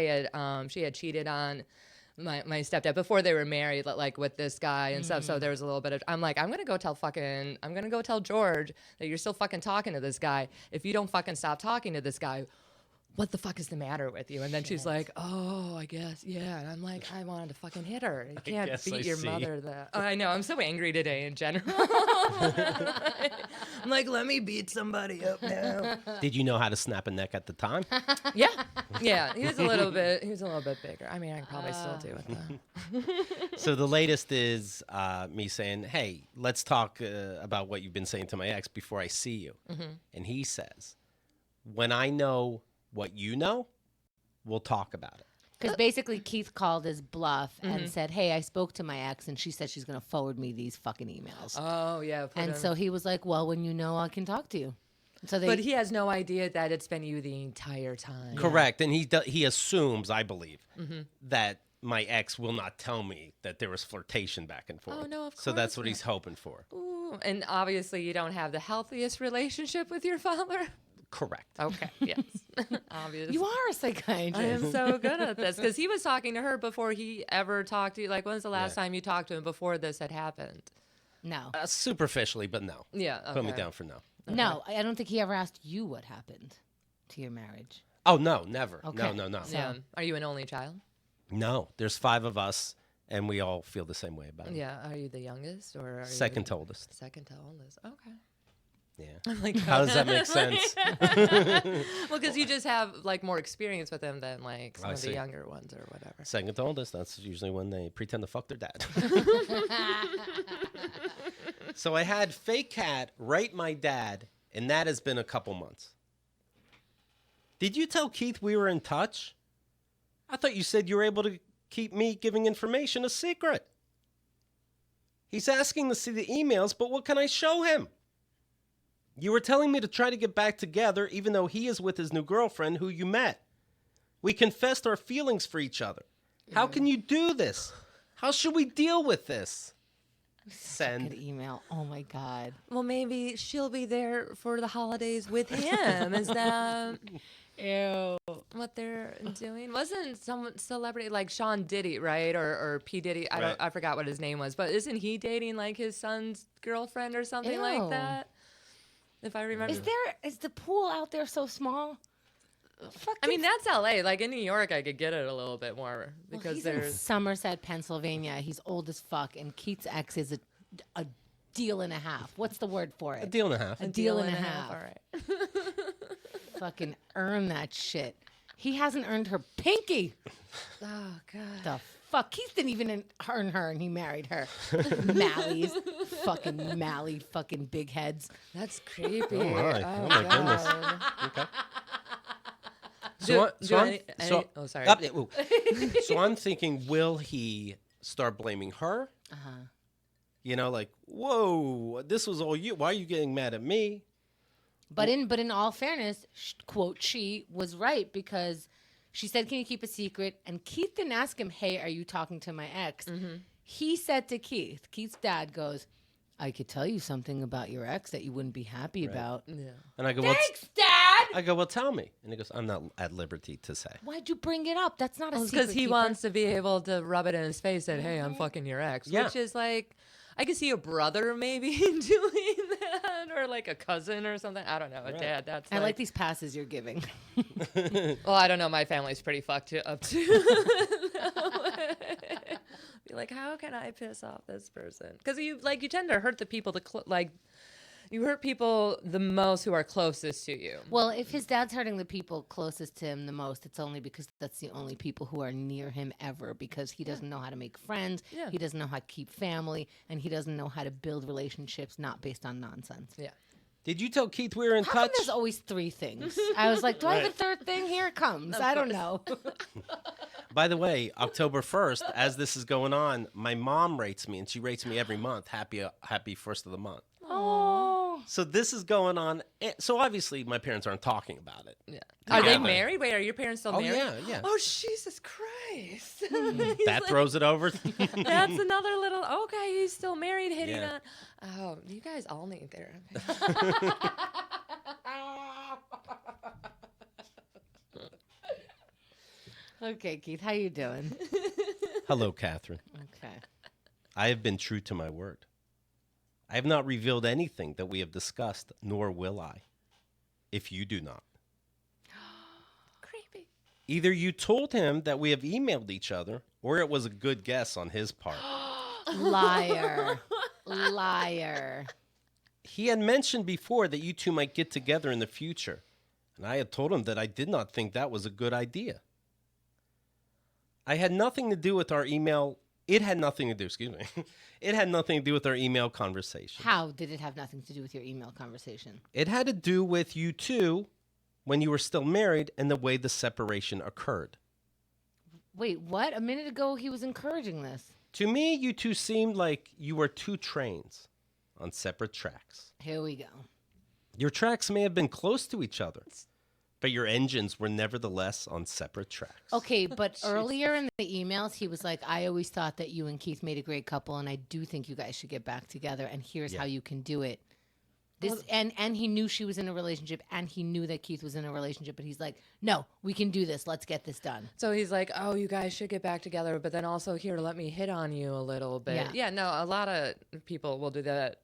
she had cheated on my stepdad before they were married, like with this guy and stuff. So there was a little bit of, I'm like, I'm going to go tell George that you're still fucking talking to this guy. If you don't fucking stop talking to this guy, what the fuck is the matter with you? And then she's like, oh, I guess, yeah. And I'm like, I wanted to fucking hit her. You can't beat your mother that. Oh, I know, I'm so angry today in general. I'm like, let me beat somebody up now. Did you know how to snap a neck at the time? Yeah. He was a little bit bigger. I mean, I could probably still do it though. So the latest is me saying, hey, let's talk about what you've been saying to my ex before I see you. And he says, when I know what you know, we'll talk about it. Because basically Keith called his bluff and said, hey, I spoke to my ex and she said she's going to forward me these fucking emails. Oh, yeah. And so he was like, well, when you know, I can talk to you. So but he has no idea that it's been you the entire time. Correct. And he assumes, I believe, that my ex will not tell me that there was flirtation back and forth. Oh, no, of course So that's what not. he's hoping for. Ooh, and obviously you don't have the healthiest relationship with your father. Correct. Okay, yes. Obvious. You are a psychiatrist. I am so good at this because he was talking to her before he ever talked to you. Like, when's the last time you talked to him before this had happened? No. Superficially, but no. Yeah. Okay. Put me down for no. No, I don't think he ever asked you what happened to your marriage. Oh, no, never. Okay. No. Yeah. Are you an only child? No, there's 5 of us, and we all feel the same way about it. Yeah. Are you the youngest or are Second you to oldest. Second to oldest? Okay. Yeah. I'm like, How does that make sense? well, because you just have like more experience with him than like some I of the see. younger ones or whatever. Second to oldest, that's usually when they pretend to fuck their dad. So I had Fake Cat write my dad, and that has been a couple months. Did you tell Keith we were in touch? I thought you said you were able to keep me giving information a secret. He's asking to see the emails, but what can I show him? You were telling me to try to get back together, even though he is with his new girlfriend who you met. We confessed our feelings for each other. How can you do this? How should we deal with this? Good Send. email. Oh my God. Well, maybe she'll be there for the holidays with him. Is that Ew. what they're doing? Wasn't some celebrity like Sean Diddy, right? Or P. Diddy? Right. I forgot what his name was, but isn't he dating like his son's girlfriend or something Ew. like that? If I remember. Is the pool out there so small? I mean, that's LA. Like in New York, I could get it a little bit more because he's in there's. Somerset, Pennsylvania. He's old as fuck, and Keith's ex is a deal and a half. What's the word for it? A deal and a half. A deal and a half. All right. Fucking earn that shit. He hasn't earned her pinky. Oh God. The fuck? Keith didn't even earn her, and he married her. Mallies, fucking Mally, fucking big heads. That's creepy. Oh, my. Oh, my goodness. Okay. Oh, sorry. So I'm thinking, will he start blaming her? You know, like, whoa, this was all you. Why are you getting mad at me? But in all fairness, quote, she was right because she said, "Can you keep a secret?" And Keith didn't ask him, "Hey, are you talking to my ex?" He said to Keith, Keith's dad goes, "I could tell you something about your ex that you wouldn't be happy about." Yeah. And I go, Thanks, Dad. I go, well, tell me. And he goes, I'm not at liberty to say. Why'd you bring it up? That's not a secret. Because he keeper. wants to be able to rub it in his face that, hey, I'm fucking your ex. Yeah. Which is like, I could see a brother maybe doing that or like a cousin or something. I don't know. A dad. That's I like these passes you're giving. Well, I don't know. My family's pretty fucked up too. Be like, how can I piss off this person? Because you tend to hurt the people you hurt people the most who are closest to you. Well, if his dad's hurting the people closest to him the most, it's only because that's the only people who are near him ever, because he doesn't know how to make friends, he doesn't know how to keep family, and he doesn't know how to build relationships not based on nonsense. Yeah. Did you tell Keith we were in How come touch? there's always 3 things? I was like, do I have a third thing? Here it comes. I don't know. By the way, October 1st, as this is going on, my mom rates me, and she rates me every month. Happy first of the month. Oh. So this is going on. So obviously, my parents aren't talking about it. Yeah. Are they Yeah. married? Wait, are your parents still married? Yeah. Oh, Jesus Christ. That throws it over. That's another little, okay, he's still married, hitting Yeah. on. Oh, you guys all need therapy. Okay, Keith, how you doing? Hello, Catherine. Okay. I have been true to my word. I have not revealed anything that we have discussed, nor will I, if you do not. Creepy. Either you told him that we have emailed each other, or it was a good guess on his part. Liar. Liar. He had mentioned before that you two might get together in the future, and I had told him that I did not think that was a good idea. I had nothing to do with our email. It had nothing to do, excuse me. It had nothing to do with our email conversation. How did it have nothing to do with your email conversation? It had to do with you two when you were still married and the way the separation occurred. Wait, what? A minute ago, he was encouraging this. To me, you two seemed like you were 2 trains on separate tracks. Here we go. Your tracks may have been close to each other, but your engines were nevertheless on separate tracks. Okay, but earlier in the emails, he was like, I always thought that you and Keith made a great couple, and I do think you guys should get back together, and here's how you can do it. This and he knew she was in a relationship, and he knew that Keith was in a relationship, but he's like, no, we can do this. Let's get this done. So he's like, oh, you guys should get back together, but then also here, let me hit on you a little bit. Yeah, no, a lot of people will do that.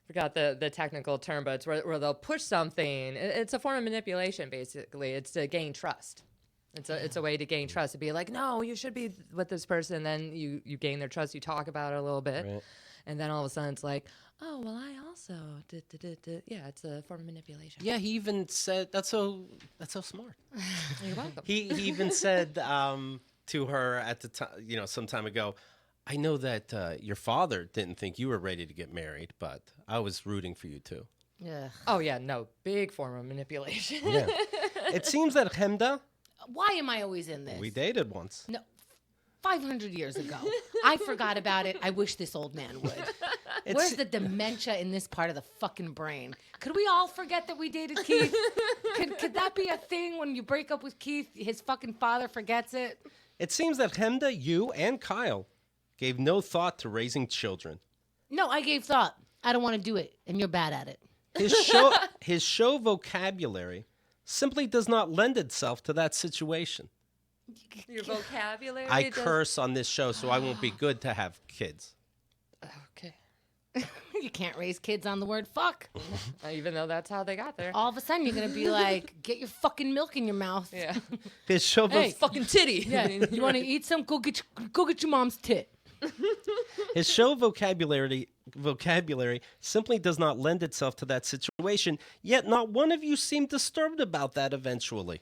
Forgot the technical term, but it's where they'll push something. It's a form of manipulation, basically. It's to gain trust. It's a way to gain trust. To be like, no, you should be with this person. Then you gain their trust. You talk about it a little bit. Right. And then all of a sudden it's like, oh, well, I also did. Yeah, it's a form of manipulation. Yeah, he even said, that's so smart. You're welcome. He even said to her at the time, some time ago, I know that your father didn't think you were ready to get married, but I was rooting for you too. Yeah. Oh, yeah, no, big form of manipulation. Yeah. It seems that Hemda... Why am I always in this? We dated once. No, 500 years ago. I forgot about it. I wish this old man would. Where's the dementia in this part of the fucking brain? Could we all forget that we dated Keith? Could that be a thing when you break up with Keith, his fucking father forgets it? It seems that Hemda, you, and Kyle gave no thought to raising children. No, I gave thought. I don't want to do it, and you're bad at it. His show vocabulary simply does not lend itself to that situation. Your vocabulary? I curse on this show, so I won't be good to have kids. Okay. You can't raise kids on the word fuck. Even though that's how they got there. All of a sudden, you're going to be like, get your fucking milk in your mouth. Yeah. His show fucking titty. Yeah. You want to eat some? Go get your mom's tit. His show vocabulary simply does not lend itself to that situation, yet not one of you seemed disturbed about that eventually.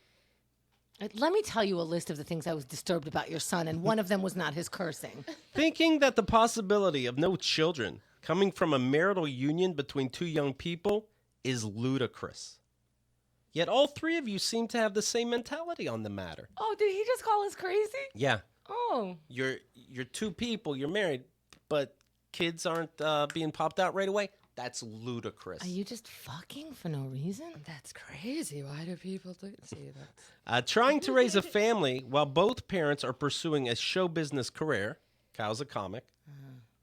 Let me tell you a list of the things I was disturbed about your son, and one of them was not his cursing. Thinking that the possibility of no children coming from a marital union between two young people is ludicrous. Yet all three of you seem to have the same mentality on the matter. Oh, did he just call us crazy? Yeah. Oh. You're two people, you're married, but kids aren't being popped out right away. That's ludicrous. Are you just fucking for no reason? That's crazy. Why do people do see that? Trying to raise a family while both parents are pursuing a show business career. Kyle's a comic.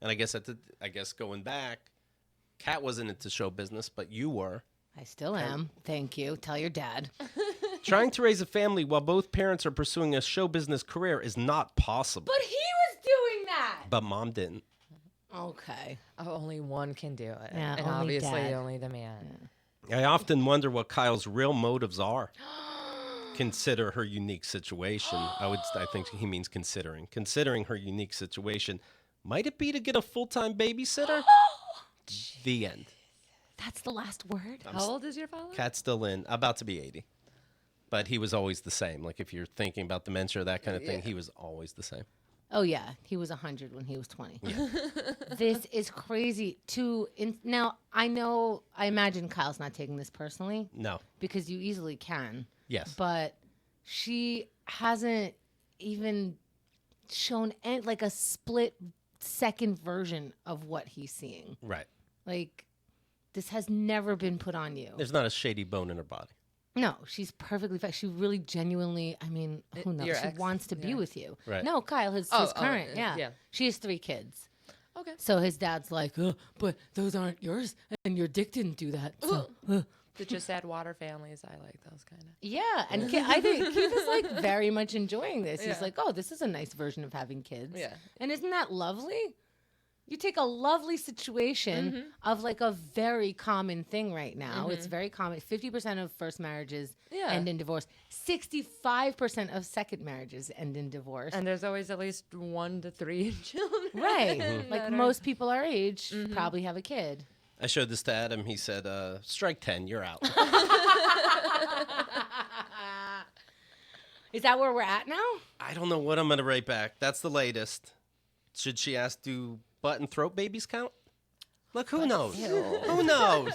And I guess going back, Kat wasn't into show business, but you were. I still am. Thank you. Tell your dad. Trying to raise a family while both parents are pursuing a show business career is not possible. But he was doing that. But mom didn't. Okay. Oh, only one can do it. Yeah, and only obviously dad. only the man. Yeah. I often wonder what Kyle's real motives are. Consider her unique situation. I think he means considering. Considering her unique situation. Might it be to get a full-time babysitter? The end. That's the last word? How old is your father? Kat's still in, about to be 80. But he was always the same. Like if you're thinking about dementia or that kind of thing, he was always the same. Oh, yeah. He was 100 when he was 20. Yeah. This is crazy. Now, I imagine Kyle's not taking this personally. No. Because you easily can. Yes. But she hasn't even shown like a split-second version of what he's seeing. Right. Like, this has never been put on you. There's not a shady bone in her body. No, she's perfectly fine. She really genuinely, who knows? She wants to be with you. Right. No, Kyle, his current, yeah. She has 3 kids. Okay. So his dad's like, but those aren't yours, and your dick didn't do that. So, The just add water families. I like those kind of. yeah, and I think Keith is like very much enjoying this. He's like, oh, this is a nice version of having kids. Yeah. And isn't that lovely? You take a lovely situation of like a very common thing right now. It's very common. 50% of first marriages end in divorce. 65% of second marriages end in divorce. And there's always at least 1 to 3 children. Right. Like most people our age probably have a kid. I showed this to Adam. He said, strike 10, you're out. Is that where we're at now? I don't know what I'm going to write back. That's the latest. Should she ask, do butt and throat babies count? Look, who knows? Who knows?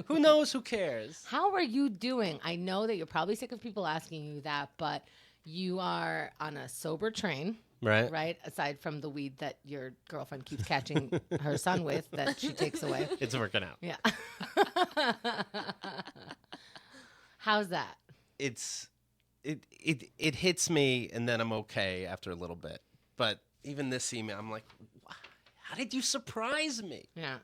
Who knows? Who cares? How are you doing? I know that you're probably sick of people asking you that, but you are on a sober train. Right. Right? Aside from the weed that your girlfriend keeps catching her son with that she takes away. It's working out. Yeah. How's that? It hits me and then I'm okay after a little bit. But even this email, I'm like, how did you surprise me? Yeah.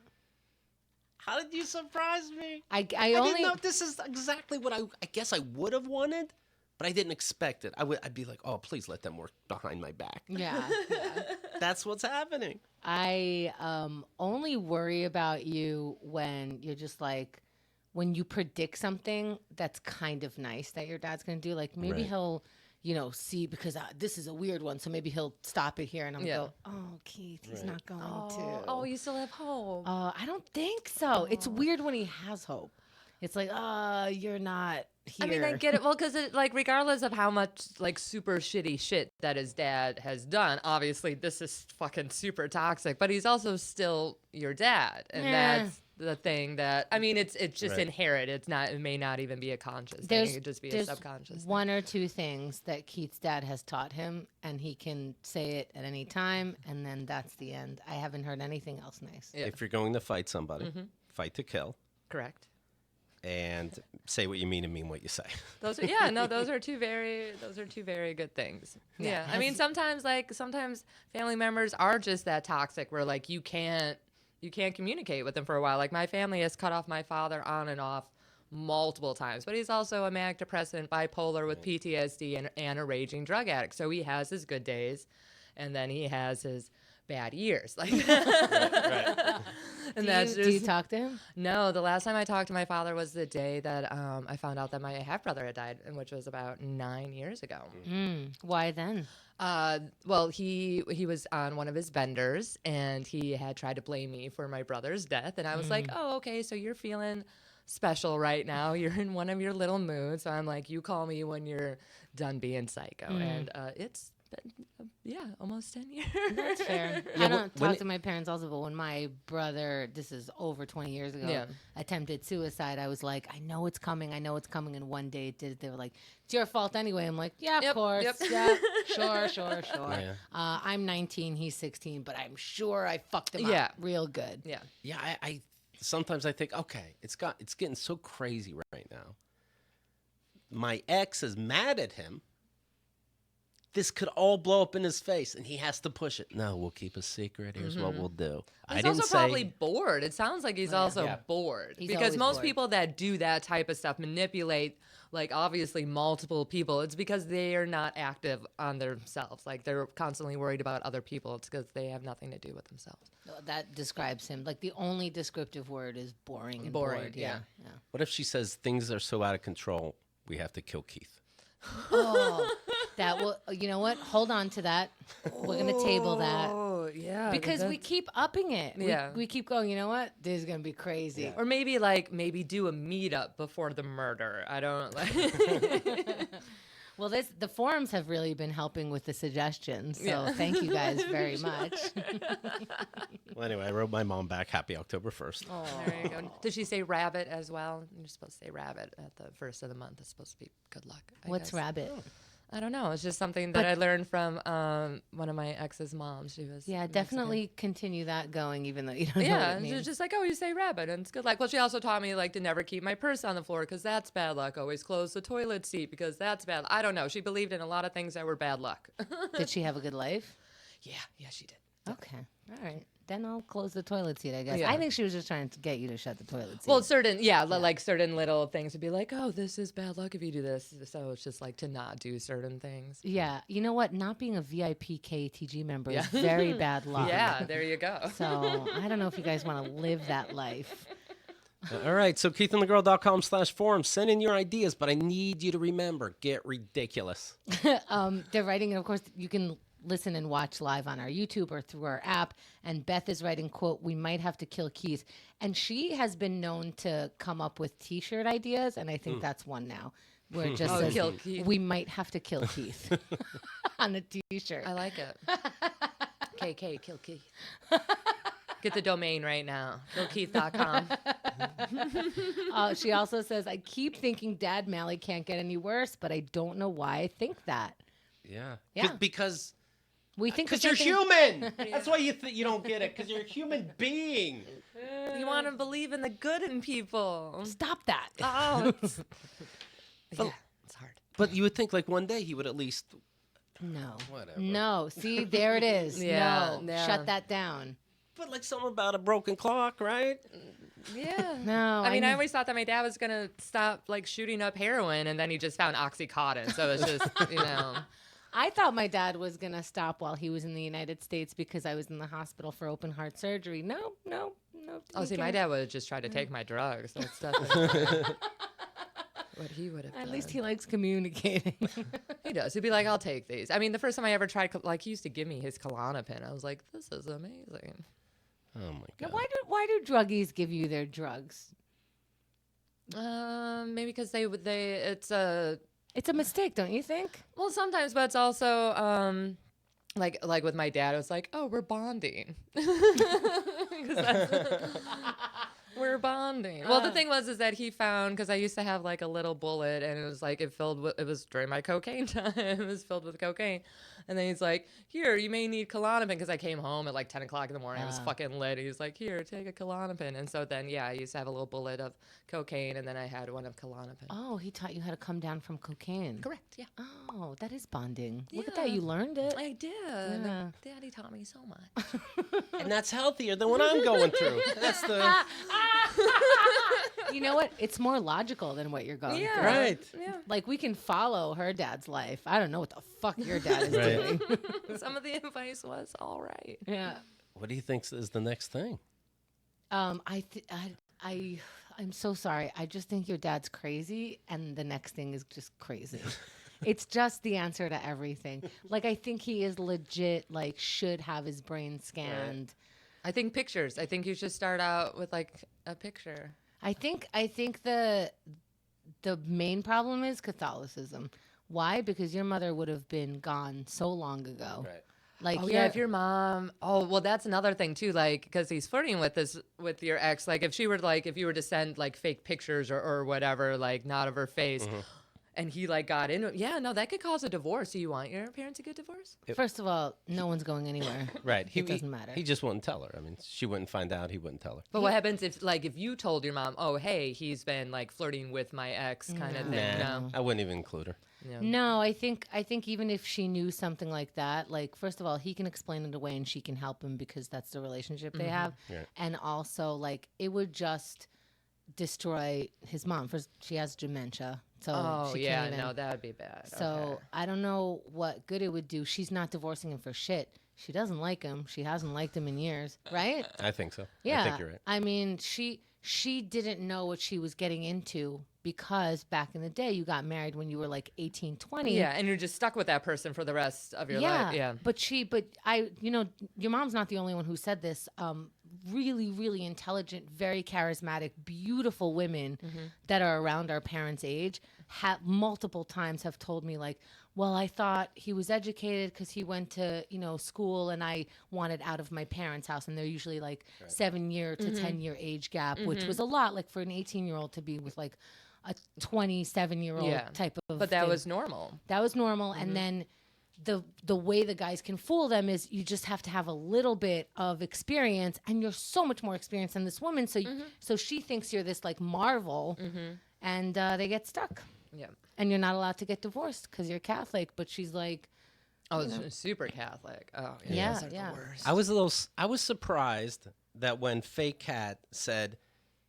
How did you surprise me? I I only didn't know this is exactly what I guess I would have wanted, but I didn't expect it. I'd be like, oh, please let them work behind my back. yeah. That's what's happening. I only worry about you when you're just like, when you predict something that's kind of nice that your dad's going to do. Like maybe Right. he'll, see, because this is a weird one. So maybe he'll stop it here and I'm go, oh, Keith, he's not going to. Oh, you still have hope. I don't think so. It's weird when he has hope. It's like, you're not here. I mean, I get it. Well, because like, regardless of how much like super shitty shit that his dad has done, obviously this is fucking super toxic. But he's also still your dad, and that's the thing that I mean. It's just inherent. It's not. It may not even be a conscious thing. It could just be a subconscious. One or two things that Keith's dad has taught him, and he can say it at any time, and then that's the end. I haven't heard anything else nice. Yeah. If you're going to fight somebody, fight to kill, Correct. and say what you mean and mean what you say. Those are two very good things. Yeah. I mean, sometimes family members are just that toxic where like you can't communicate with them for a while. Like my family has cut off my father on and off multiple times, but he's also a manic depressant, bipolar with PTSD and a raging drug addict. So he has his good days and then he has his bad years. Like And Do you talk to him? No, the last time I talked to my father was the day that I found out that my half-brother had died, which was about 9 years ago. Why then? Well, he was on one of his benders, and he had tried to blame me for my brother's death, and I was like, oh, okay, so you're feeling special right now. You're in one of your little moods. So I'm like, you call me when you're done being psycho. And it's been, almost 10 years. That's fair. I don't talk to my parents also, but when my brother, this is over 20 years ago, attempted suicide, I was like, I know it's coming. And one day it did. They were like, it's your fault anyway. I'm like, yeah, of course. Yep. Yeah, sure. Yeah. I'm 19, he's 16, but I'm sure I fucked him up real good. Yeah. Yeah, I sometimes I think, okay, it's getting so crazy right now. My ex is mad at him. This could all blow up in his face, and he has to push it. No, we'll keep a secret. Here's what we'll do. He's also probably bored. It sounds like he's also bored. He's because always most bored. people that do that type of stuff manipulate, like, obviously multiple people. It's because they are not active on themselves. Like, they're constantly worried about other people. It's because they have nothing to do with themselves. That describes him. Like, the only descriptive word is boring and Boring, bored. yeah. What if she says things are so out of control, we have to kill Keith? Oh, that will. You know what? Hold on to that. We're gonna table that Oh, yeah. because we keep upping it. Yeah. We keep going. You know what? This is gonna be crazy. Or maybe do a meetup before the murder. I don't like. Well, the forums have really been helping with the suggestions. So thank you guys very much. Well, anyway, I wrote my mom back, happy October 1st. There you go. Did she say rabbit as well? You're supposed to say rabbit at the first of the month. It's supposed to be good luck. What's guess. rabbit? I don't know. It's just something that I learned from one of my ex's moms. She was Definitely continue that going, even though you don't know what Yeah, it means. she's just like, oh, you say rabbit, and it's good luck. Well, she also taught me to never keep my purse on the floor because that's bad luck. Always close the toilet seat because that's bad. I don't know. She believed in a lot of things that were bad luck. Did she have a good life? Yeah, she did. Okay. All right. Then I'll close the toilet seat, I guess. Yeah. I think she was just trying to get you to shut the toilet seat. Well, like certain little things would be like, oh, this is bad luck if you do this. So it's just like to not do certain things. Yeah. You know what? Not being a VIP KATG member is very bad luck. Yeah, there you go. So I don't know if you guys want to live that life. All right, so keithandthegirl.com/forum. Send in your ideas, but I need you to remember, get ridiculous. They're writing, and of course, you can listen and watch live on our YouTube or through our app. And Beth is writing, quote, we might have to kill Keith. And she has been known to come up with T-shirt ideas, and I think that's one now. Where it just says, kill Keith. we might have to kill Keith on a T-shirt. I like it. KK, kill Keith. Get the domain right now. Killkeith.com. She also says, I keep thinking Dad Mally can't get any worse, but I don't know why I think that. Yeah. Yeah. Because We think the you're same thing. human. That's why you don't get it, because you're a human being. You want to believe in the good in people. Stop that. Oh, it's hard. But you would think one day he would at least... No. Whatever. No. See, there it is. Yeah, No. yeah. Shut that down. But something about a broken clock, right? Yeah. No, I mean, I know. always thought that my dad was gonna stop like shooting up heroin, and then he just found OxyContin. So it's just, I thought my dad was going to stop while he was in the United States because I was in the hospital for open heart surgery. No. Oh, he see, my can't. dad would have just tried to take my drugs. That's definitely what he would have done. At least he likes communicating. He does. He'd be like, I'll take these. I mean, the first time I ever tried, like, he used to give me his Klonopin. I was like, this is amazing. Oh my Now, god. why do druggies give you their drugs? Maybe because It's a mistake, don't you think? well, sometimes, but it's also, like with my dad, it was like, oh, we're bonding. 'Cause we're bonding. Well, the thing is that he found, because I used to have like a little bullet, and it was like it was during my cocaine time. It was filled with cocaine, and then he's like, "Here, you may need Klonopin," because I came home at like 10 o'clock in the morning. I was fucking lit. He was like, "Here, take a Klonopin," and so then I used to have a little bullet of cocaine, and then I had one of Klonopin. Oh, he taught you how to come down from cocaine. Correct. Yeah. Oh, that is bonding. Look at that, Yeah. you learned it. I did. Yeah. Daddy taught me so much. And that's healthier than what I'm going through. That's the You know what? It's more logical than what you're going Yeah. through. right. Yeah. Like we can follow her dad's life. I don't know what the fuck your dad is Right. doing. Some of the advice was all right. Yeah. What do you think is the next thing? I'm so sorry. I just think your dad's crazy, and the next thing is just crazy. It's just the answer to everything. Like I think he is legit. Like should have his brain scanned. I think pictures. I think you should start out with like a picture. I think the main problem is Catholicism. Why? Because your mother would have been gone so long ago. Right. Like Oh yeah, if your mom. Oh well, that's another thing too. Like, because he's flirting with your ex. Like, if you were to send like fake pictures or whatever, like not of her face, and he like got into it. Yeah, no, that could cause a divorce. Do you want your parents to get divorced? First of all, no one's going anywhere. Right. It doesn't matter. He just wouldn't tell her. I mean, she wouldn't find out. He wouldn't tell her. But what happens if you told your mom, oh hey, he's been like flirting with my ex kind of thing? No. I wouldn't even include her. No, I think even if she knew something like that, like first of all, he can explain it away and she can help him because that's the relationship they have. Right. And also like it would just destroy his mom. First, she has dementia. So Oh she yeah, can't even, no, that would be bad. So Okay. I don't know what good it would do. She's not divorcing him for shit. She doesn't like him. She hasn't liked him in years, right? I think so. Yeah. I think you're right. I mean, she didn't know what she was getting into because back in the day you got married when you were like 18, 20. Yeah, and you're just stuck with that person for the rest of your life. Yeah. But your mom's not the only one who said this. Really, really intelligent, very charismatic, beautiful women that are around our parents' age multiple times have told me like, well, I thought he was educated because he went to, school and I wanted out of my parents' house. And they're usually like 7-year to 10-year age gap, which was a lot like for an 18-year-old to be with like a 27-year-old type of But that thing. was normal. That was normal. And then the way the guys can fool them is you just have to have a little bit of experience, and you're so much more experienced than this woman. So so she thinks you're this like marvel, and they get stuck. Yeah. And you're not allowed to get divorced because you're Catholic. But she's like, Oh, it's super Catholic. Oh, yeah, those are the yeah. worst. I was surprised that when Fake Cat said,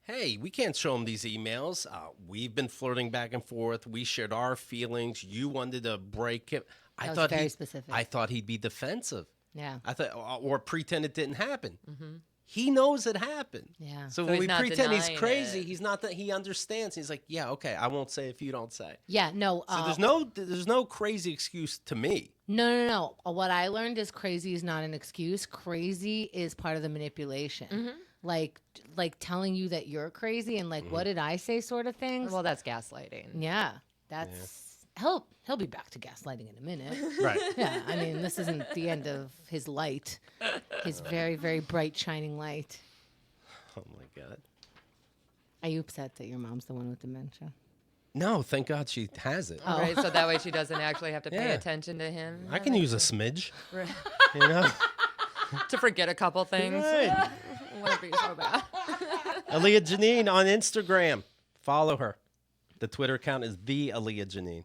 "Hey, we can't show him these emails. We've been flirting back and forth. We shared our feelings. You wanted to break him." That was very specific. I thought he'd be defensive. Yeah. I thought, or pretend it didn't happen. He knows it happened. Yeah. So So when he's we not pretend he's denying crazy, it. he's not that he understands. He's like, yeah, okay, I won't say if you don't say. Yeah, no. So there's no crazy excuse to me. No. What I learned is crazy is not an excuse. Crazy is part of the manipulation. Like telling you that you're crazy and like, what did I say sort of things. Well, that's gaslighting. Yeah, that's he'll be back to gaslighting in a minute. Right. Yeah, I mean, this isn't the end of his light, his very, very bright, shining light. Oh my God. Are you upset that your mom's the one with dementia? No, thank God she has it. Oh. Right, so that way she doesn't actually have to pay Yeah. attention to him. I can use a smidge. Right. You know. To forget a couple things. Right. Wouldn't be so bad. Alia Janine on Instagram. Follow her. The Twitter account is the Alia Janine.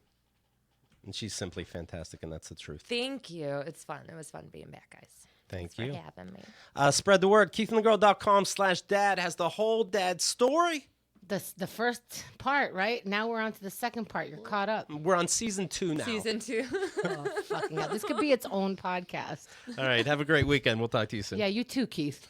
And she's simply fantastic, and that's the truth. Thank you. It's fun. It was fun being back, guys. Thank for you. having me. Spread the word. KeithAndTheGirl.com/dad has the whole dad story. The first part, right? Now we're on to the second part. You're caught up. We're on season 2 now. Season 2. Oh, fucking hell. This could be its own podcast. All right. Have a great weekend. We'll talk to you soon. Yeah, you too, Keith.